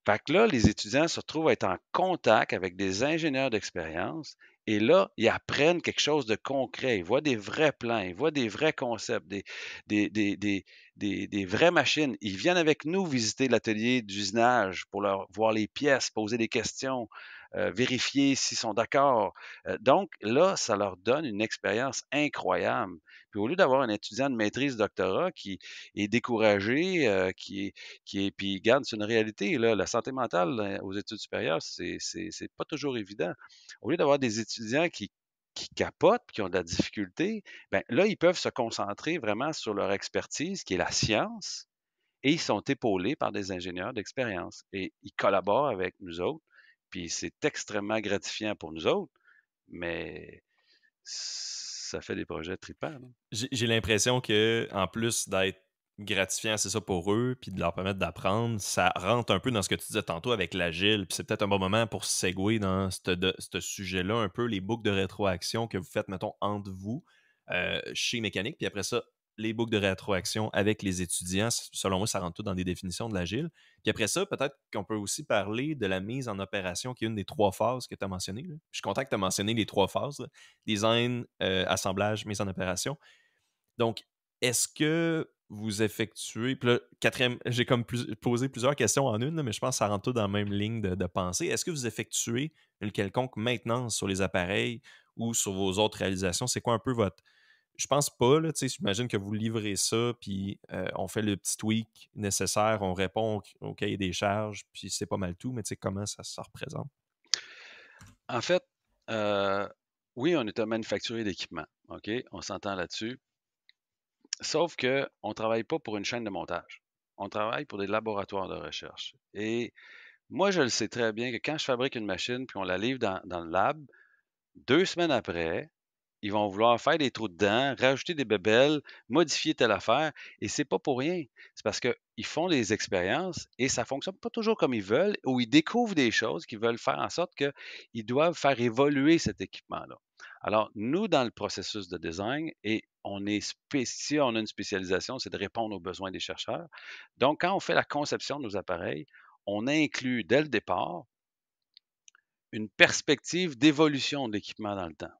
Fait que là, les étudiants se retrouvent à être en contact avec des ingénieurs d'expérience et là, ils apprennent quelque chose de concret. Ils voient des vrais plans, ils voient des vrais concepts, des, des, des, des vraies machines. Ils viennent avec nous visiter l'atelier d'usinage pour leur voir les pièces, poser des questions, vérifier s'ils sont d'accord. Donc là, ça leur donne une expérience incroyable. Puis au lieu d'avoir un étudiant de maîtrise doctorat qui est découragé, puis regarde, c'est une réalité, là, la santé mentale aux études supérieures, c'est pas toujours évident. Au lieu d'avoir des étudiants qui capotent, qui ont de la difficulté, ben là, ils peuvent se concentrer vraiment sur leur expertise, qui est la science, et ils sont épaulés par des ingénieurs d'expérience. Et ils collaborent avec nous autres, puis c'est extrêmement gratifiant pour nous autres, mais ça fait des projets tripants, là. J'ai l'impression que en plus d'être gratifiant, c'est ça pour eux, puis de leur permettre d'apprendre, ça rentre un peu dans ce que tu disais tantôt avec l'agile, puis c'est peut-être un bon moment pour se segouer dans ce sujet-là, un peu les boucles de rétroaction que vous faites, mettons, entre vous, chez Mécanique, puis après ça, les boucles de rétroaction avec les étudiants, selon moi, ça rentre tout dans des définitions de l'agile. Puis après ça, peut-être qu'on peut aussi parler de la mise en opération, qui est une des 3 phases que tu as mentionnées, là. Je suis content que tu as mentionné les 3 phases, là. Design, assemblage, mise en opération. Donc, est-ce que vous effectuez, puis là, quatrième, j'ai comme posé plusieurs questions en une, là, mais je pense que ça rentre tout dans la même ligne de pensée. Est-ce que vous effectuez une quelconque maintenance sur les appareils ou sur vos autres réalisations? C'est quoi un peu votre... Je pense pas, là, tu sais, j'imagine que vous livrez ça, puis on fait le petit tweak nécessaire, on répond au cahier des charges, puis c'est pas mal tout, mais tu sais, comment ça se représente? En fait, oui, on est un manufacturier d'équipement, OK? On s'entend là-dessus. Sauf qu'on ne travaille pas pour une chaîne de montage. On travaille pour des laboratoires de recherche. Et moi, je le sais très bien que quand je fabrique une machine puis on la livre dans le lab, 2 semaines après, ils vont vouloir faire des trous dedans, rajouter des bébelles, modifier telle affaire. Et c'est pas pour rien. C'est parce qu'ils font des expériences et ça fonctionne pas toujours comme ils veulent, ou ils découvrent des choses qui veulent faire en sorte qu'ils doivent faire évoluer cet équipement-là. Alors, nous, dans le processus de design, et si on a une spécialisation, c'est de répondre aux besoins des chercheurs. Donc, quand on fait la conception de nos appareils, on inclut dès le départ une perspective d'évolution de l'équipement dans le temps.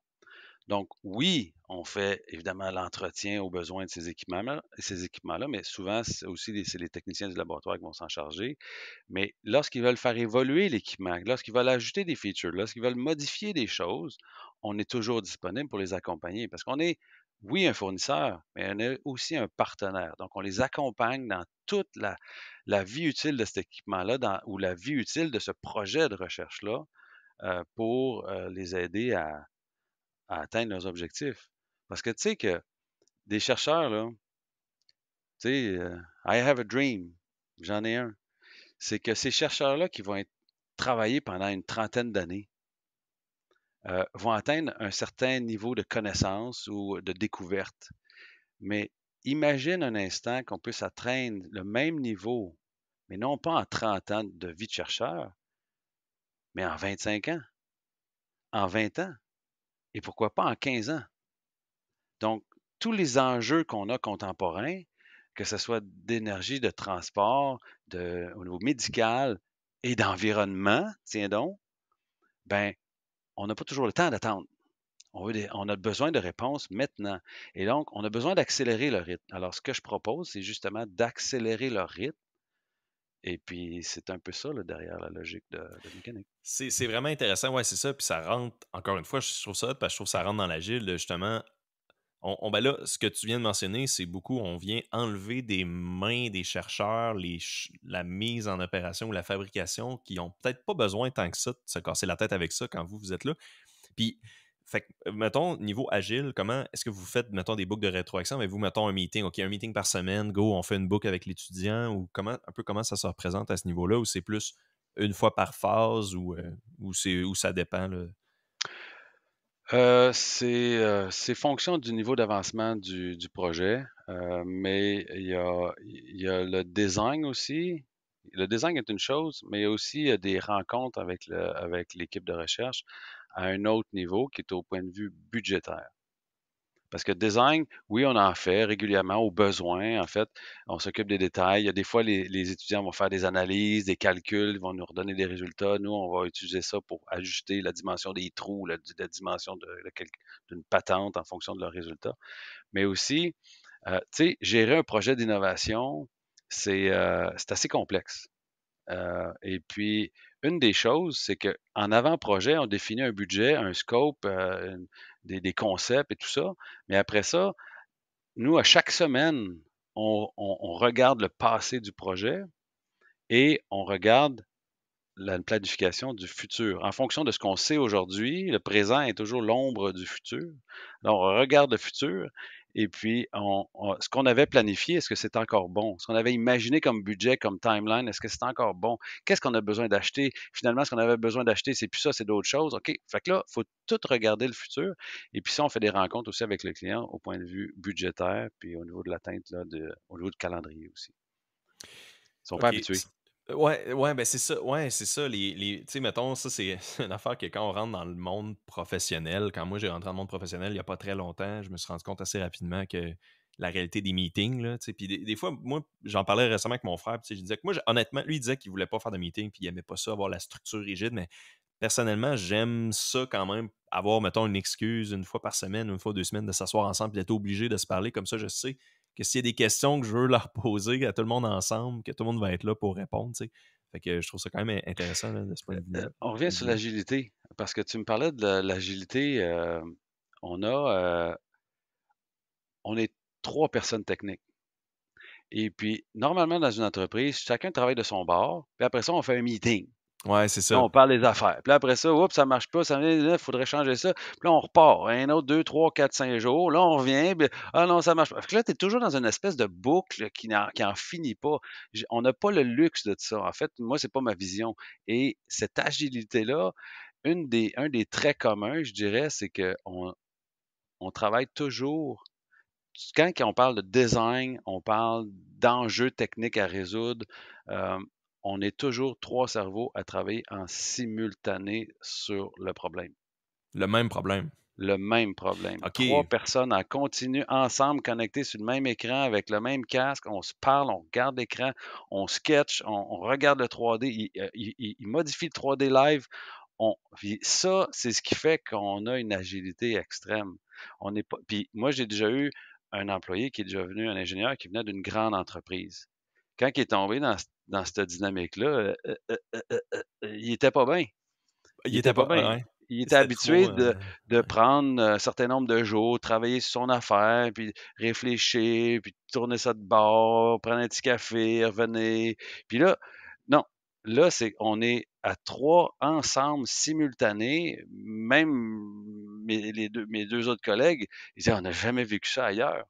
Donc, oui, on fait évidemment l'entretien aux besoins de ces équipements-là, mais souvent, c'est les techniciens du laboratoire qui vont s'en charger. Mais lorsqu'ils veulent faire évoluer l'équipement, lorsqu'ils veulent ajouter des features, lorsqu'ils veulent modifier des choses, on est toujours disponible pour les accompagner parce qu'on est, oui, un fournisseur, mais on est aussi un partenaire. Donc, on les accompagne dans toute la vie utile de cet équipement-là ou la vie utile de ce projet de recherche-là pour les aider à atteindre leurs objectifs. Parce que tu sais que des chercheurs, là, tu sais, I have a dream, j'en ai un. C'est que ces chercheurs-là qui vont être travailler pendant une trentaine d'années vont atteindre un certain niveau de connaissance ou de découverte. Mais imagine un instant qu'on puisse atteindre le même niveau, mais non pas en 30 ans de vie de chercheur, mais en 25 ans, en 20 ans, et pourquoi pas en 15 ans. Donc, tous les enjeux qu'on a contemporains, que ce soit d'énergie, de transport, au niveau médical et d'environnement, tiens donc, ben, on n'a pas toujours le temps d'attendre. On a besoin de réponses maintenant. Et donc, on a besoin d'accélérer le rythme. Alors, ce que je propose, c'est justement d'accélérer leur rythme. Et puis, c'est un peu ça, là, derrière la logique de mécanique. C'est vraiment intéressant, ouais, c'est ça. Puis ça rentre, encore une fois, je trouve ça, parce que je trouve que ça rentre dans l'agile, justement. Ben là, ce que tu viens de mentionner, c'est beaucoup, on vient enlever des mains des chercheurs la mise en opération ou la fabrication qui ont peut-être pas besoin tant que ça de se casser la tête avec ça quand vous êtes là. Puis, fait que, mettons, niveau agile, comment est-ce que vous faites, mettons, des boucles de rétroaction? Avez-vous, mettons, un meeting, OK, un meeting par semaine, go, on fait une boucle avec l'étudiant, ou comment ça se représente à ce niveau-là, ou c'est plus une fois par phase, ou ça dépend, là? C'est fonction du niveau d'avancement du projet, mais il y a le design aussi. Le design est une chose, mais il y a aussi des rencontres avec l'équipe de recherche à un autre niveau qui est au point de vue budgétaire. Parce que design, oui, on en fait régulièrement au besoin. En fait, on s'occupe des détails. Il y a des fois, les étudiants vont faire des analyses, des calculs, ils vont nous redonner des résultats. Nous, on va utiliser ça pour ajuster la dimension des trous, la dimension d'une patente en fonction de leurs résultats. Mais aussi, tu sais, gérer un projet d'innovation, c'est assez complexe. Et puis, une des choses, c'est qu'en avant-projet, on définit un budget, un scope, des concepts et tout ça. Mais après ça, nous, à chaque semaine, on regarde le passé du projet et on regarde la planification du futur. En fonction de ce qu'on sait aujourd'hui, le présent est toujours l'ombre du futur. Alors, on regarde le futur et puis ce qu'on avait planifié, est-ce que c'est encore bon? Ce qu'on avait imaginé comme budget, comme timeline, est-ce que c'est encore bon? Qu'est-ce qu'on a besoin d'acheter? Finalement, ce qu'on avait besoin d'acheter, c'est plus ça, c'est d'autres choses. OK. Fait que là, il faut tout regarder le futur. Et puis ça, on fait des rencontres aussi avec le client au point de vue budgétaire, puis au niveau de l'atteinte, là, au niveau du calendrier aussi. Ils sont pas OK. habitués. Ouais, ben c'est ça. Ouais, c'est ça. Tu sais, mettons, ça, c'est une affaire que quand on rentre dans le monde professionnel, quand moi j'ai rentré dans le monde professionnel il n'y a pas très longtemps, je me suis rendu compte assez rapidement que la réalité des meetings, là, tu sais, puis des fois, moi, j'en parlais récemment avec mon frère, puis tu sais, je disais que moi, honnêtement, lui, il disait qu'il voulait pas faire de meeting, puis il aimait pas ça, avoir la structure rigide, mais personnellement, j'aime ça quand même, avoir, mettons, une excuse une fois par semaine, une fois 2 semaines, de s'asseoir ensemble, puis d'être obligé de se parler, comme ça, je sais que s'il y a des questions que je veux leur poser à tout le monde ensemble, que tout le monde va être là pour répondre, tu sais. Fait que je trouve ça quand même intéressant là, de ce point de vue-là. On revient sur l'agilité, parce que tu me parlais de l'agilité. On a, on est 3 personnes techniques. Et puis, normalement, dans une entreprise, chacun travaille de son bord, puis après ça, on fait un meeting. Ouais, c'est Là, ça. on parle des affaires. Puis là, après ça, oups, ça marche pas, il faudrait changer ça. Puis là, on repart. Un autre 2, 3, 4, 5 jours. Là, on revient. Puis, ah non, ça marche pas. Fait que là, tu es toujours dans une espèce de boucle qui en finit pas. On n'a pas le luxe de ça. En fait, moi, c'est pas ma vision. Et cette agilité-là, un des traits communs, je dirais, c'est qu'on travaille toujours. Quand on parle de design, on parle d'enjeux techniques à résoudre. euh, on est toujours 3 cerveaux à travailler en simultané sur le problème. Le même problème. le même problème. Trois OK. personnes en continu, ensemble, connectées sur le même écran, avec le même casque, on se parle, on regarde l'écran, on sketch, on regarde le 3D, il modifie le 3D live. Puis ça, c'est ce qui fait qu'on a une agilité extrême. On n'est pas. Puis moi, j'ai déjà eu un employé qui est déjà venu, un ingénieur qui venait d'une grande entreprise. Quand il est tombé dans cette dynamique-là, il était pas bien. Il Il était était pas pas bien. ouais. Il était C'était habitué trop, de ouais. prendre un certain nombre de jours, travailler sur son affaire, puis réfléchir, puis tourner ça de bord, prendre un petit café, revenir. Puis là, non. Là, on est à 3 ensemble, simultanés. Même mes deux autres collègues, ils disaient: «On n'a jamais vécu ça ailleurs».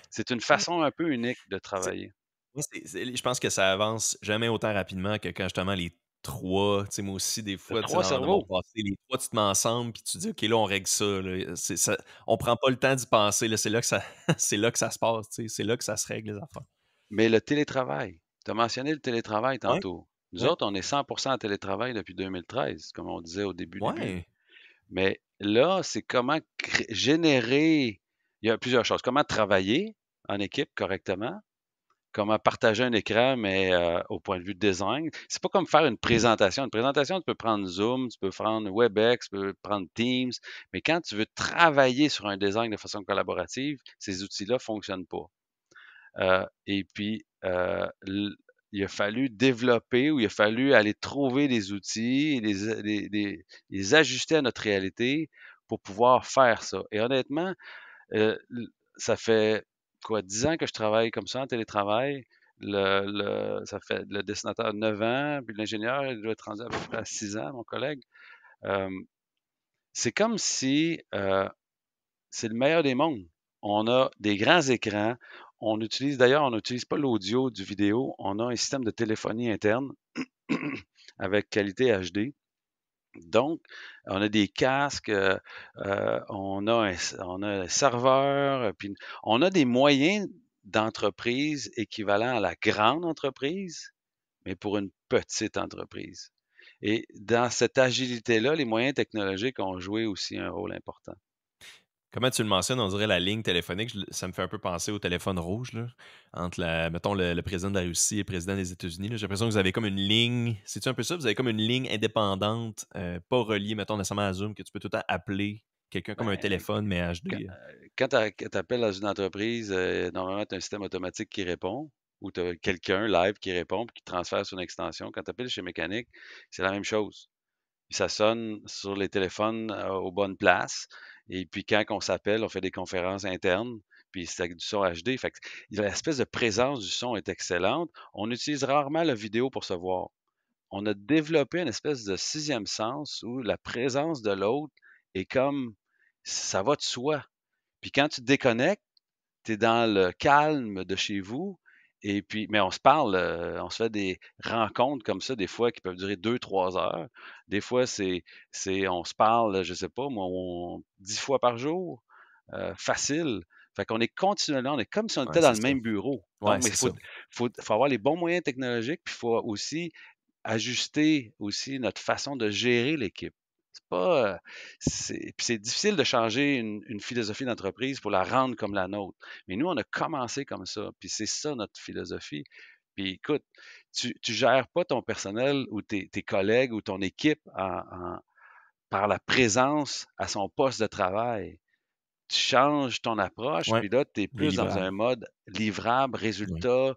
C'est une Ouais. façon un peu unique de C'est travailler. moi, je pense que ça avance jamais autant rapidement que quand justement les 3, tu sais, moi aussi, des Tu fois, tu sais, trois dans mon cerveaux. passé, les 3 tu te mets ensemble puis tu dis: «OK, là, on règle ça, là». On prend pas le temps d'y penser, là, c'est là que ça c'est là que ça se passe, tu sais, c'est là que ça se règle les affaires. Mais le télétravail, tu as mentionné le télétravail Ouais, tantôt. Nous ouais, autres, on est 100% en télétravail depuis 2013, comme on disait au début. ouais. Mais là, c'est comment générer. Il y a plusieurs choses. Comment travailler en équipe correctement, comment partager un écran, mais au point de vue design. C'est pas comme faire une présentation. Une présentation, tu peux prendre Zoom, tu peux prendre WebEx, tu peux prendre Teams, mais quand tu veux travailler sur un design de façon collaborative, ces outils-là fonctionnent pas. Et puis, il a fallu développer ou il a fallu aller trouver des outils et les ajuster à notre réalité pour pouvoir faire ça. Et honnêtement, ça fait quoi, 10 ans que je travaille comme ça en télétravail. Ça fait le dessinateur 9 ans, puis l'ingénieur, il doit être rendu à peu près à 6 ans, mon collègue. Euh, c'est comme si c'est le meilleur des mondes. On a des grands écrans. On n'utilise pas l'audio du vidéo. On a un système de téléphonie interne avec qualité HD. Donc, on a des casques, on a un serveur, puis on a des moyens d'entreprise équivalents à la grande entreprise, mais pour une petite entreprise. Et dans cette agilité-là, les moyens technologiques ont joué aussi un rôle important. Comment tu le mentionnes, on dirait la ligne téléphonique, ça me fait un peu penser au téléphone rouge, là, entre mettons, le président de la Russie et le président des États-Unis, là. J'ai l'impression que vous avez comme une ligne, c'est-tu un peu ça? Vous avez comme une ligne indépendante, pas reliée, mettons, nécessairement à Zoom, que tu peux tout le temps appeler quelqu'un comme un Ben, téléphone, mais Quand, HD. tu appelles dans une entreprise, normalement, tu as un système automatique qui répond ou tu as quelqu'un live qui répond puis qui transfère sur une extension. Quand tu appelles chez Mécanique, c'est la même chose. Puis ça sonne sur les téléphones aux bonnes places. Et puis quand on s'appelle, on fait des conférences internes. Puis c'est avec du son HD. Fait que l'espèce de présence du son est excellente. On utilise rarement la vidéo pour se voir. On a développé une espèce de sixième sens où la présence de l'autre est comme ça va de soi. Puis quand tu te déconnectes, tu es dans le calme de chez vous. Et puis, mais on se parle, on se fait des rencontres comme ça, des fois qui peuvent durer 2, 3 heures. Des fois, on se parle, je sais pas, moi, 10 fois par jour, facile. Fait qu'on est continuellement, on est comme si on Ouais, était dans c'est le ça. même bureau. Ouais, Donc, mais c'est ça. faut avoir les bons moyens technologiques, puis il faut aussi ajuster aussi notre façon de gérer l'équipe. C'est pas, puis c'est difficile de changer une philosophie d'entreprise pour la rendre comme la nôtre. Mais nous, on a commencé comme ça, puis c'est ça notre philosophie. Puis écoute, tu gères pas ton personnel ou tes collègues ou ton équipe par la présence à son poste de travail. Tu changes ton approche, Ouais, puis là, tu es les plus dans un livrables. mode livrable, Ouais. résultat.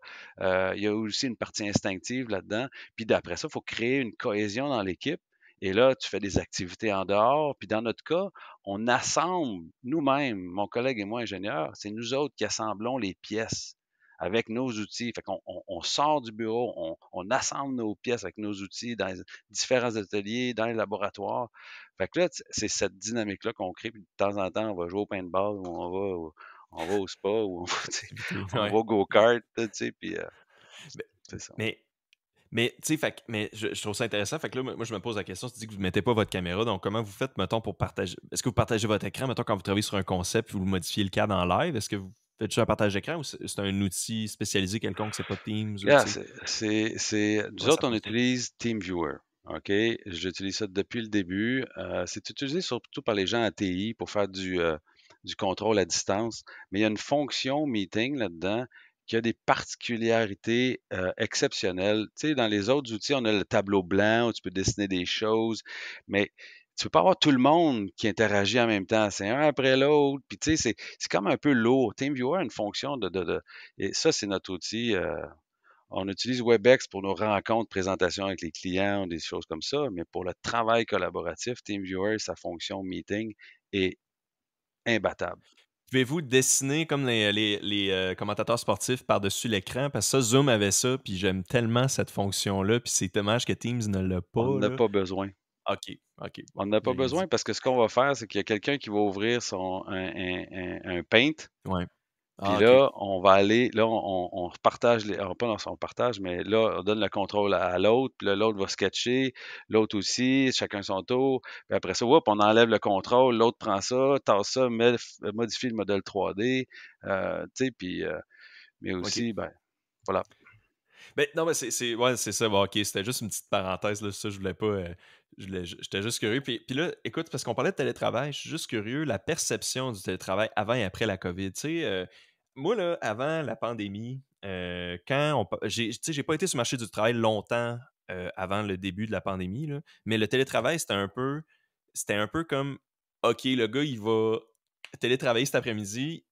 Il y a aussi une partie instinctive là-dedans. Puis d'après ça, il faut créer une cohésion dans l'équipe. Et là, tu fais des activités en dehors. Puis dans notre cas, on assemble nous-mêmes, mon collègue et moi, ingénieurs, c'est nous autres qui assemblons les pièces avec nos outils. Fait qu'on on sort du bureau, on assemble nos pièces avec nos outils dans les différents ateliers, dans les laboratoires. Fait que là, c'est cette dynamique-là qu'on crée. Puis de temps en temps, on va jouer au paintball ou on va au spa ou Activité, on va ouais. au go-kart, tu sais, puis Mais c'est ça. mais mais tu sais, mais je trouve ça intéressant. Fait que là, moi, je me pose la question, tu dis que vous ne mettez pas votre caméra, donc comment vous faites, mettons, pour partager? Est-ce que vous partagez votre écran, mettons, quand vous travaillez sur un concept, vous modifiez le cadre en live? Est-ce que vous faites juste un partage d'écran ou c'est un outil spécialisé quelconque, c'est pas Teams ou, tu Yeah, sais, nous comment ça autres, on fonctionne? utilise TeamViewer. OK? J'utilise ça depuis le début. C'est utilisé surtout par les gens à TI pour faire du contrôle à distance, mais il y a une fonction meeting là-dedans qui a des particularités, exceptionnelles. Tu sais, dans les autres outils, on a le tableau blanc où tu peux dessiner des choses, mais tu peux pas avoir tout le monde qui interagit en même temps. C'est un après l'autre, puis tu sais, c'est comme un peu lourd. TeamViewer a une fonction et ça, c'est notre outil, on utilise WebEx pour nos rencontres, présentations avec les clients, des choses comme ça, mais pour le travail collaboratif, TeamViewer, sa fonction meeting est imbattable. Pouvez-vous dessiner comme les commentateurs sportifs par-dessus l'écran? Parce que ça, Zoom avait ça, puis j'aime tellement cette fonction-là, puis c'est dommage que Teams ne l'a On pas, n'a là. pas besoin. OK, OK, bon, On n'a pas j'ai besoin dit parce que ce qu'on va faire, c'est qu'il y a quelqu'un qui va ouvrir un Paint. ouais. Puis Ah, OK, là, on va aller, là, on partage pas dans son partage, mais là, on donne le contrôle à l'autre, puis là, l'autre va sketcher, l'autre aussi, chacun son tour. Puis après ça, whoop, on enlève le contrôle, l'autre prend ça, tasse ça, modifie le modèle 3D, tu sais, puis, mais OK. aussi, ben, voilà. Ben, non, mais ouais, c'est ça, bon, OK, c'était juste une petite parenthèse, là, ça, je voulais pas, j'étais juste curieux. Puis là, écoute, parce qu'on parlait de télétravail, je suis juste curieux, la perception du télétravail avant et après la COVID. Tu sais, moi, là, avant la pandémie, quand tu sais, j'ai pas été sur le marché du travail longtemps avant le début de la pandémie, là, mais le télétravail, c'était un peu comme, OK, le gars, il va télétravailler cet après-midi,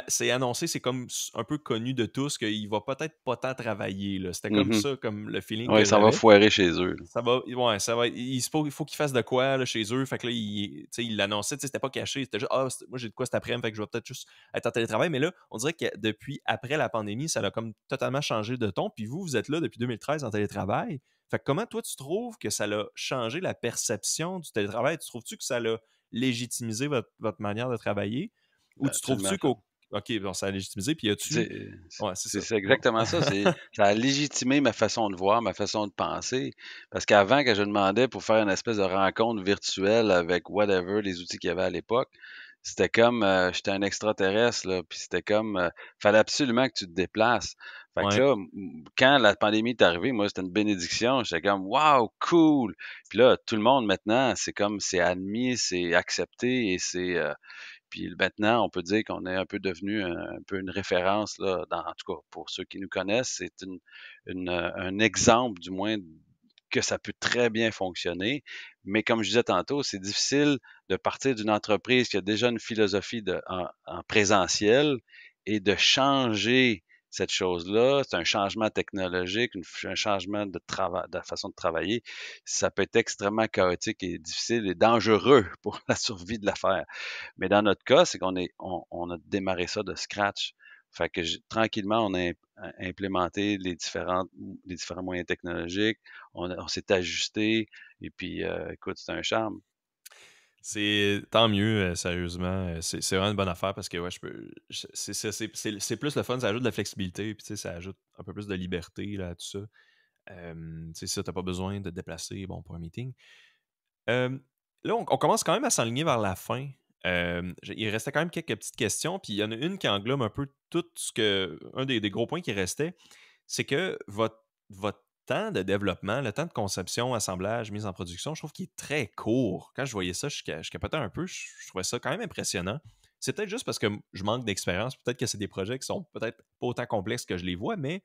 c'est annoncé, c'est comme un peu connu de tous qu'il va peut-être pas tant travailler, là. C'était comme Mhm. ça, comme le feeling Oui, que ça va j'avais. foirer chez eux. Ça va, ouais, ça va. Il faut qu'il fasse de quoi là, chez eux. Fait que là, tu sais, il l'annonçait, tu sais, c'était pas caché. C'était juste, ah, moi j'ai de quoi cet après-midi, fait que je vais peut-être juste être en télétravail. Mais là, on dirait que depuis après la pandémie, ça a comme totalement changé de ton. Puis vous êtes là depuis 2013 en télétravail. Fait que comment toi tu trouves que ça a changé la perception du télétravail? Tu trouves-tu que ça a légitimisé votre manière de travailler? Ou Ben, tu absolument. trouves-tu qu'au. OK, bon, ça a légitimisé, puis Puis as-tu. Ouais, c'est ça. c'est Bon. exactement ça. Ça a légitimé ma façon de voir, ma façon de penser. Parce qu'avant, quand je demandais pour faire une espèce de rencontre virtuelle avec whatever, les outils qu'il y avait à l'époque, c'était comme j'étais un extraterrestre, là. Puis c'était comme fallait absolument que tu te déplaces. Fait que Ouais. là, quand la pandémie est arrivée, moi, c'était une bénédiction. J'étais comme Wow, cool! Puis là, tout le monde maintenant, c'est comme c'est admis, c'est accepté et puis maintenant, on peut dire qu'on est un peu devenu un peu une référence, là, en tout cas, pour ceux qui nous connaissent, c'est un exemple, du moins, que ça peut très bien fonctionner. Mais comme je disais tantôt, c'est difficile de partir d'une entreprise qui a déjà une philosophie en présentiel et de changer cette chose-là. C'est un changement technologique, un changement de travail, de la façon de travailler. Ça peut être extrêmement chaotique et difficile et dangereux pour la survie de l'affaire. Mais dans notre cas, c'est on a démarré ça de scratch. Fait que tranquillement, on a implémenté les différents moyens technologiques. On s'est ajusté. Et puis, écoute, c'est un charme. C'est tant mieux, sérieusement. C'est vraiment une bonne affaire parce que ouais, c'est plus le fun, ça ajoute de la flexibilité, puis tu sais, ça ajoute un peu plus de liberté là, à tout ça. Tu sais, ça, t'as pas besoin de te déplacer bon, pour un meeting. Euh, Là, on commence quand même à s'enligner vers la fin. Il restait quand même quelques petites questions, puis il y en a une qui englobe un peu tout ce que. Un des gros points qui restait, c'est que votre temps de développement, le temps de conception, assemblage, mise en production, je trouve qu'il est très court. Quand je voyais ça, je capotais un peu. Je trouvais ça quand même impressionnant. C'est peut-être juste parce que je manque d'expérience. Peut-être que c'est des projets qui sont peut-être pas autant complexes que je les vois, mais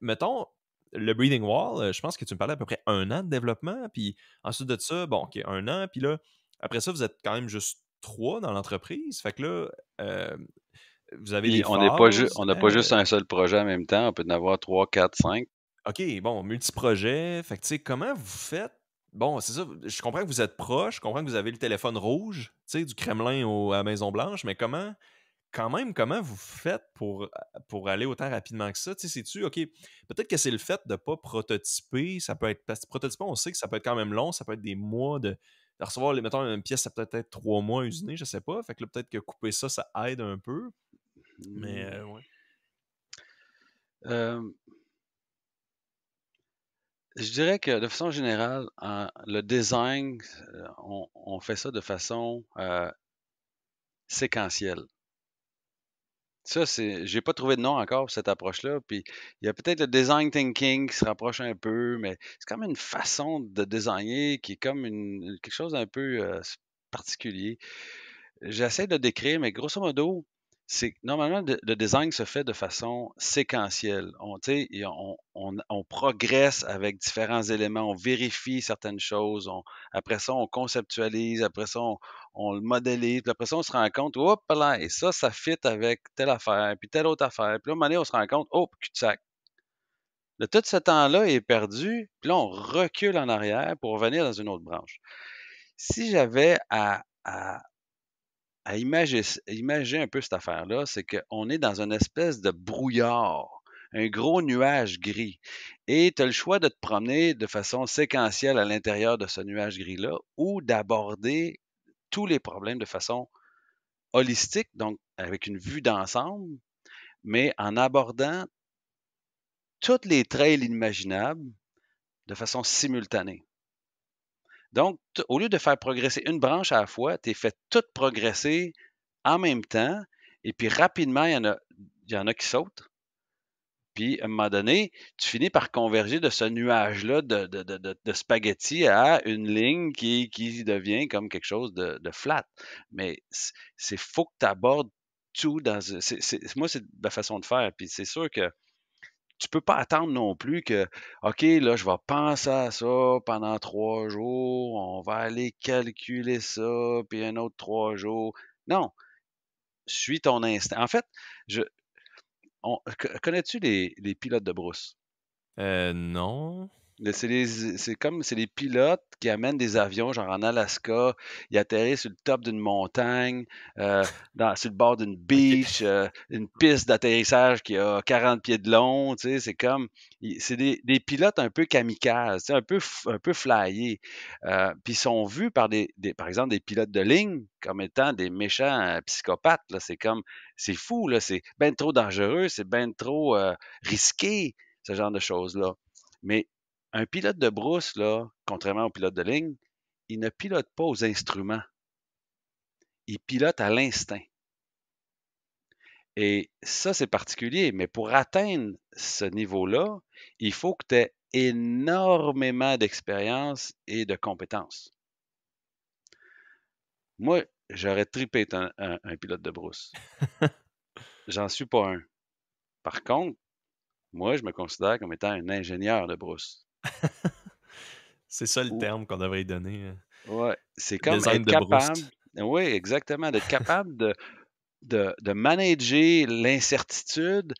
mettons, le Breathing Wall, je pense que tu me parlais à peu près 1 an de développement. Puis ensuite de ça, bon, OK, 1 an. Puis là, après ça, vous êtes quand même juste 3 dans l'entreprise. Fait que là, vous avez Puis des phases. on n'a pas juste un seul projet en même temps. On peut en avoir 3, 4, 5. OK, bon, multi-projet. Fait que, tu sais, comment vous faites? Bon, c'est ça. Je comprends que vous êtes proche. Je comprends que vous avez le téléphone rouge, tu sais, du Kremlin à la Maison-Blanche. Mais quand même, comment vous faites pour aller autant rapidement que ça? Tu sais, sais-tu, OK, peut-être que c'est le fait de ne pas prototyper. Ça peut être, parce que prototyper, on sait que ça peut être quand même long. Ça peut être des mois de recevoir, mettons, une pièce, ça peut être 3 mois usinée, je sais pas. Fait que là, peut-être que couper ça, ça aide un peu. Mais, Hmm. ouais. Euh, je dirais que de façon générale, le design, on fait ça de façon séquentielle. Ça, j'ai pas trouvé de nom encore pour cette approche-là. Puis il y a peut-être le design thinking qui se rapproche un peu, mais c'est quand même une façon de designer qui est comme quelque chose d'un peu particulier. J'essaie de décrire, mais grosso modo, c'est que normalement, le design se fait de façon séquentielle. Tu sais, on progresse avec différents éléments, on vérifie certaines choses, après ça, on conceptualise, après ça, on le modélise, puis après ça, on se rend compte, hop là, et ça fit avec telle affaire, puis telle autre affaire. Puis là, à un moment donné, on se rend compte, oh, cul-de-sac. Tout ce temps-là est perdu, puis là, on recule en arrière pour revenir dans une autre branche. Si j'avais à imager un peu cette affaire-là, c'est qu'on est dans une espèce de brouillard, un gros nuage gris. Et tu as le choix de te promener de façon séquentielle à l'intérieur de ce nuage gris-là ou d'aborder tous les problèmes de façon holistique, donc avec une vue d'ensemble, mais en abordant toutes les trails imaginables de façon simultanée. Donc, au lieu de faire progresser une branche à la fois, tu es fait toutes progresser en même temps, et puis rapidement, il y en a qui sautent. Puis, à un moment donné, tu finis par converger de ce nuage-là de spaghettis à une ligne qui devient comme quelque chose de flat. Mais c'est faut que tu abordes tout dans. Moi, c'est la façon de faire. Puis c'est sûr que tu peux pas attendre non plus que, OK, là, je vais penser à ça pendant 3 jours, on va aller calculer ça, puis un autre 3 jours. Non, suis ton instinct. En fait, je, connais-tu les pilotes de brousse? Non. C'est les pilotes qui amènent des avions, genre en Alaska, ils atterrissent sur le top d'une montagne, sur le bord d'une OK. beach, une piste d'atterrissage qui a 40 pieds de long, tu sais, c'est des pilotes un peu kamikazes, tu sais, un peu flyés. Puis ils sont vus par par exemple, des pilotes de ligne comme étant des méchants psychopathes, là. C'est fou, là, c'est bien trop dangereux, c'est bien trop risqué, ce genre de choses-là. Mais un pilote de brousse, là, contrairement au pilote de ligne, il ne pilote pas aux instruments. Il pilote à l'instinct. Et ça, c'est particulier. Mais pour atteindre ce niveau-là, il faut que tu aies énormément d'expérience et de compétences. Moi, j'aurais tripé être un pilote de brousse. J'en suis pas un. Par contre, moi, je me considère comme étant un ingénieur de brousse. C'est ça le Ou, terme qu'on devrait y donner. ouais, c'est comme Design être de brousse. capable, oui, exactement, d'être capable de manager l'incertitude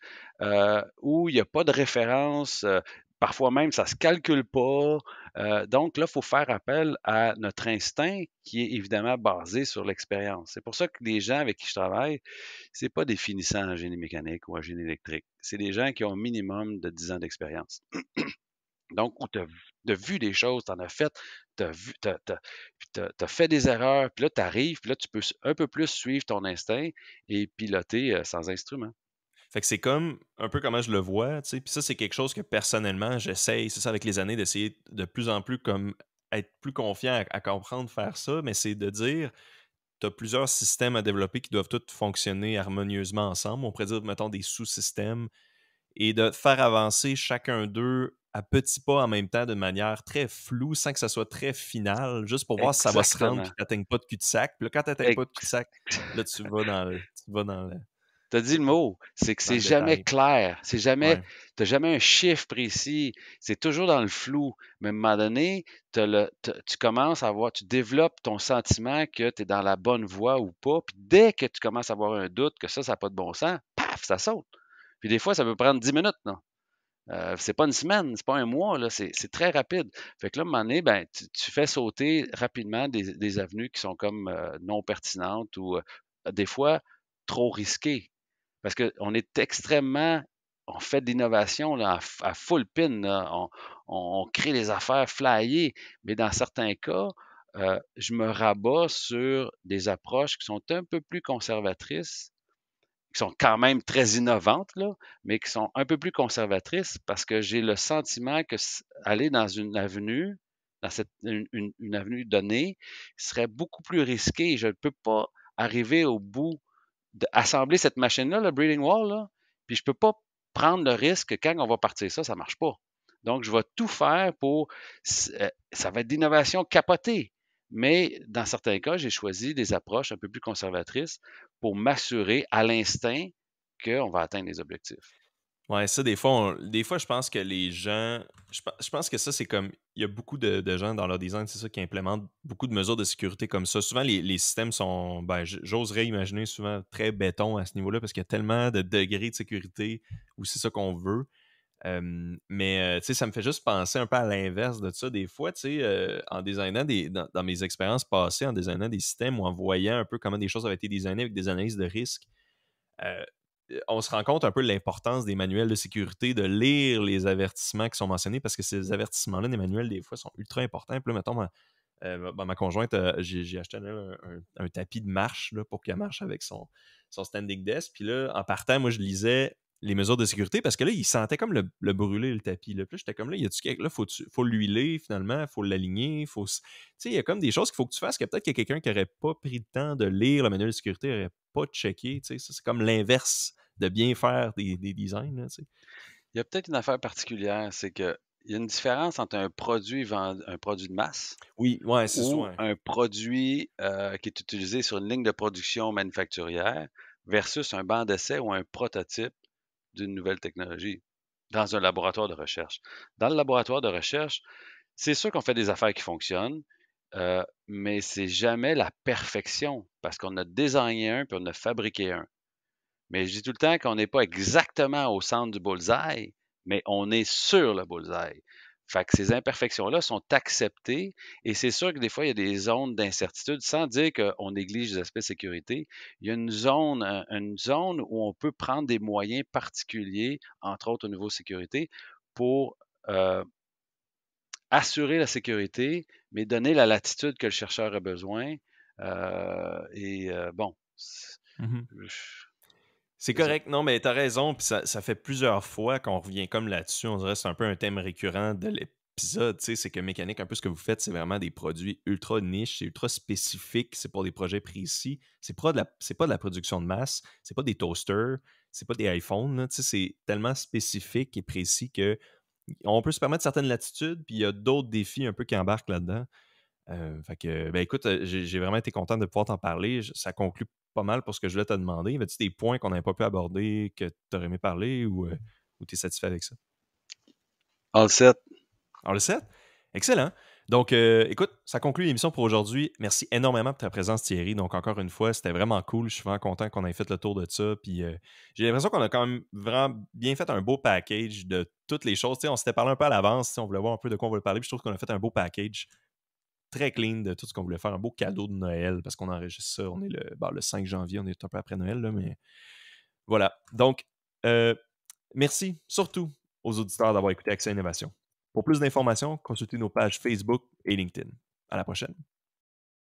où il n'y a pas de référence. Parfois même, ça ne se calcule pas. Donc là, il faut faire appel à notre instinct qui est évidemment basé sur l'expérience. C'est pour ça que les gens avec qui je travaille, ce n'est pas des finissants en génie mécanique ou en génie électrique. C'est des gens qui ont un minimum de 10 ans d'expérience. Donc, où tu as vu des choses, tu en as fait, tu as fait des erreurs, puis là, tu arrives, puis là, tu peux un peu plus suivre ton instinct et piloter sans instrument. Fait que c'est comme un peu comment je le vois, tu sais. Puis ça, c'est quelque chose que personnellement, j'essaye, c'est ça, avec les années, d'essayer de plus en plus comme être plus confiant à comprendre faire ça, mais c'est de dire, tu as plusieurs systèmes à développer qui doivent tous fonctionner harmonieusement ensemble. On pourrait dire, mettons, des sous-systèmes et de faire avancer chacun d'eux à petits pas en même temps d'une manière très floue, sans que ça soit très final, juste pour voir si ça va se rendre puis Exactement. que tu n'atteignes pas de cul-de-sac. Puis là, quand tu n'atteignes pas de Ex- cul-de-sac, là, tu vas Tu as dit le mot, c'est que dans c'est le jamais détail. clair, Ouais. t'as jamais un chiffre précis, c'est toujours dans le flou. Mais à un moment donné, tu commences à voir, tu développes ton sentiment que tu es dans la bonne voie ou pas, puis dès que tu commences à avoir un doute que ça n'a pas de bon sens, paf, ça saute. Puis des fois, ça peut prendre 10 minutes, non? C'est pas une semaine, c'est pas un mois, là, c'est très rapide. Fait que là, à un moment donné, ben, tu fais sauter rapidement des avenues qui sont comme non pertinentes ou des fois trop risquées. Parce qu'on est extrêmement, on fait de l'innovation là, à full pin, là. On crée des affaires flyées, mais dans certains cas, je me rabats sur des approches qui sont un peu plus conservatrices, qui sont quand même très innovantes, là, mais qui sont un peu plus conservatrices parce que j'ai le sentiment que aller dans une avenue, une avenue donnée, serait beaucoup plus risqué. Je ne peux pas arriver au bout d'assembler cette machine-là, le breeding wall, là, puis je peux pas prendre le risque que quand on va partir ça marche pas. Donc, je vais tout faire pour... ça va être d'innovation capotée. Mais dans certains cas, j'ai choisi des approches un peu plus conservatrices pour m'assurer à l'instinct qu'on va atteindre les objectifs. Ouais, ça, des fois, je pense que les gens. Je pense que ça, c'est comme. Il y a beaucoup de gens dans leur design, c'est ça, qui implémentent beaucoup de mesures de sécurité comme ça. Souvent, les systèmes sont. Ben, j'oserais imaginer souvent très béton à ce niveau-là parce qu'il y a tellement de degrés de sécurité où c'est ça qu'on veut. Tu sais, ça me fait juste penser un peu à l'inverse de ça. Des fois, tu sais, en designant dans mes expériences passées, en designant des systèmes ou en voyant un peu comment des choses avaient été designées avec des analyses de risque, euh, on se rend compte un peu de l'importance des manuels de sécurité, de lire les avertissements qui sont mentionnés parce que ces avertissements-là, des manuels, des fois, sont ultra importants. Puis là, mettons, ma conjointe, j'ai acheté un tapis de marche là, pour qu'elle marche avec son standing desk. Puis là, en partant, moi, je lisais les mesures de sécurité parce que là, il sentait comme le brûler, le tapis. Là. Puis là, j'étais comme là, là, faut l'huiler finalement, il faut l'aligner, tu sais, il y a comme des choses qu'il faut que tu fasses que peut-être qu'il y a quelqu'un qui n'aurait pas pris le temps de lire le manuel de sécurité, n'aurait pas checké. Tu sais, ça, c'est comme l'inverse de bien faire des designs. Là, tu sais. Il y a peut-être une affaire particulière, c'est qu'il y a une différence entre un produit de masse Oui, ouais, c'est ça. ou Ouais. un produit qui est utilisé sur une ligne de production manufacturière versus un banc d'essai ou un prototype d'une nouvelle technologie dans un laboratoire de recherche. Dans le laboratoire de recherche, c'est sûr qu'on fait des affaires qui fonctionnent, mais c'est jamais la perfection parce qu'on a designé un puis on a fabriqué un. Mais je dis tout le temps qu'on n'est pas exactement au centre du bullseye, mais on est sur le bullseye. Fait que ces imperfections-là sont acceptées et c'est sûr que des fois, il y a des zones d'incertitude, sans dire qu'on néglige les aspects de sécurité. Il y a une zone où on peut prendre des moyens particuliers, entre autres au niveau sécurité, pour euh, assurer la sécurité, mais donner la latitude que le chercheur a besoin. Bon, Mhm. je- C'est c'est ça. correct, non, mais t'as raison, puis ça fait plusieurs fois qu'on revient comme là-dessus. On dirait que c'est un peu un thème récurrent de l'épisode, tu sais, c'est que mécanique, un peu ce que vous faites, c'est vraiment des produits ultra niches, c'est ultra spécifique, c'est pour des projets précis. C'est pas de la production de masse, c'est pas des toasters, c'est pas des iPhones, là, tu sais, c'est tellement spécifique et précis que on peut se permettre certaines latitudes, puis il y a d'autres défis un peu qui embarquent là-dedans. Fait que, ben écoute, j'ai vraiment été content de pouvoir t'en parler. Ça conclut pas mal pour ce que je voulais te demander. Y avait-tu des points qu'on n'avait pas pu aborder que tu aurais aimé parler ou tu es satisfait avec ça? All set. Alors, le 7? Excellent. Donc, écoute, ça conclut l'émission pour aujourd'hui. Merci énormément pour ta présence, Thierry. Donc, encore une fois, c'était vraiment cool. Je suis vraiment content qu'on ait fait le tour de ça. Puis, j'ai l'impression qu'on a quand même vraiment bien fait un beau package de toutes les choses. Tu sais, on s'était parlé un peu à l'avance. Tu sais, on voulait voir un peu de quoi on voulait parler. Puis, je trouve qu'on a fait un beau package très clean de tout ce qu'on voulait faire. Un beau cadeau de Noël parce qu'on enregistre ça. On est le 5 janvier. On est un peu après Noël, là, mais voilà. Donc, euh, merci surtout aux auditeurs d'avoir écouté Accès à Innovation. Pour plus d'informations, consultez nos pages Facebook et LinkedIn. À la prochaine.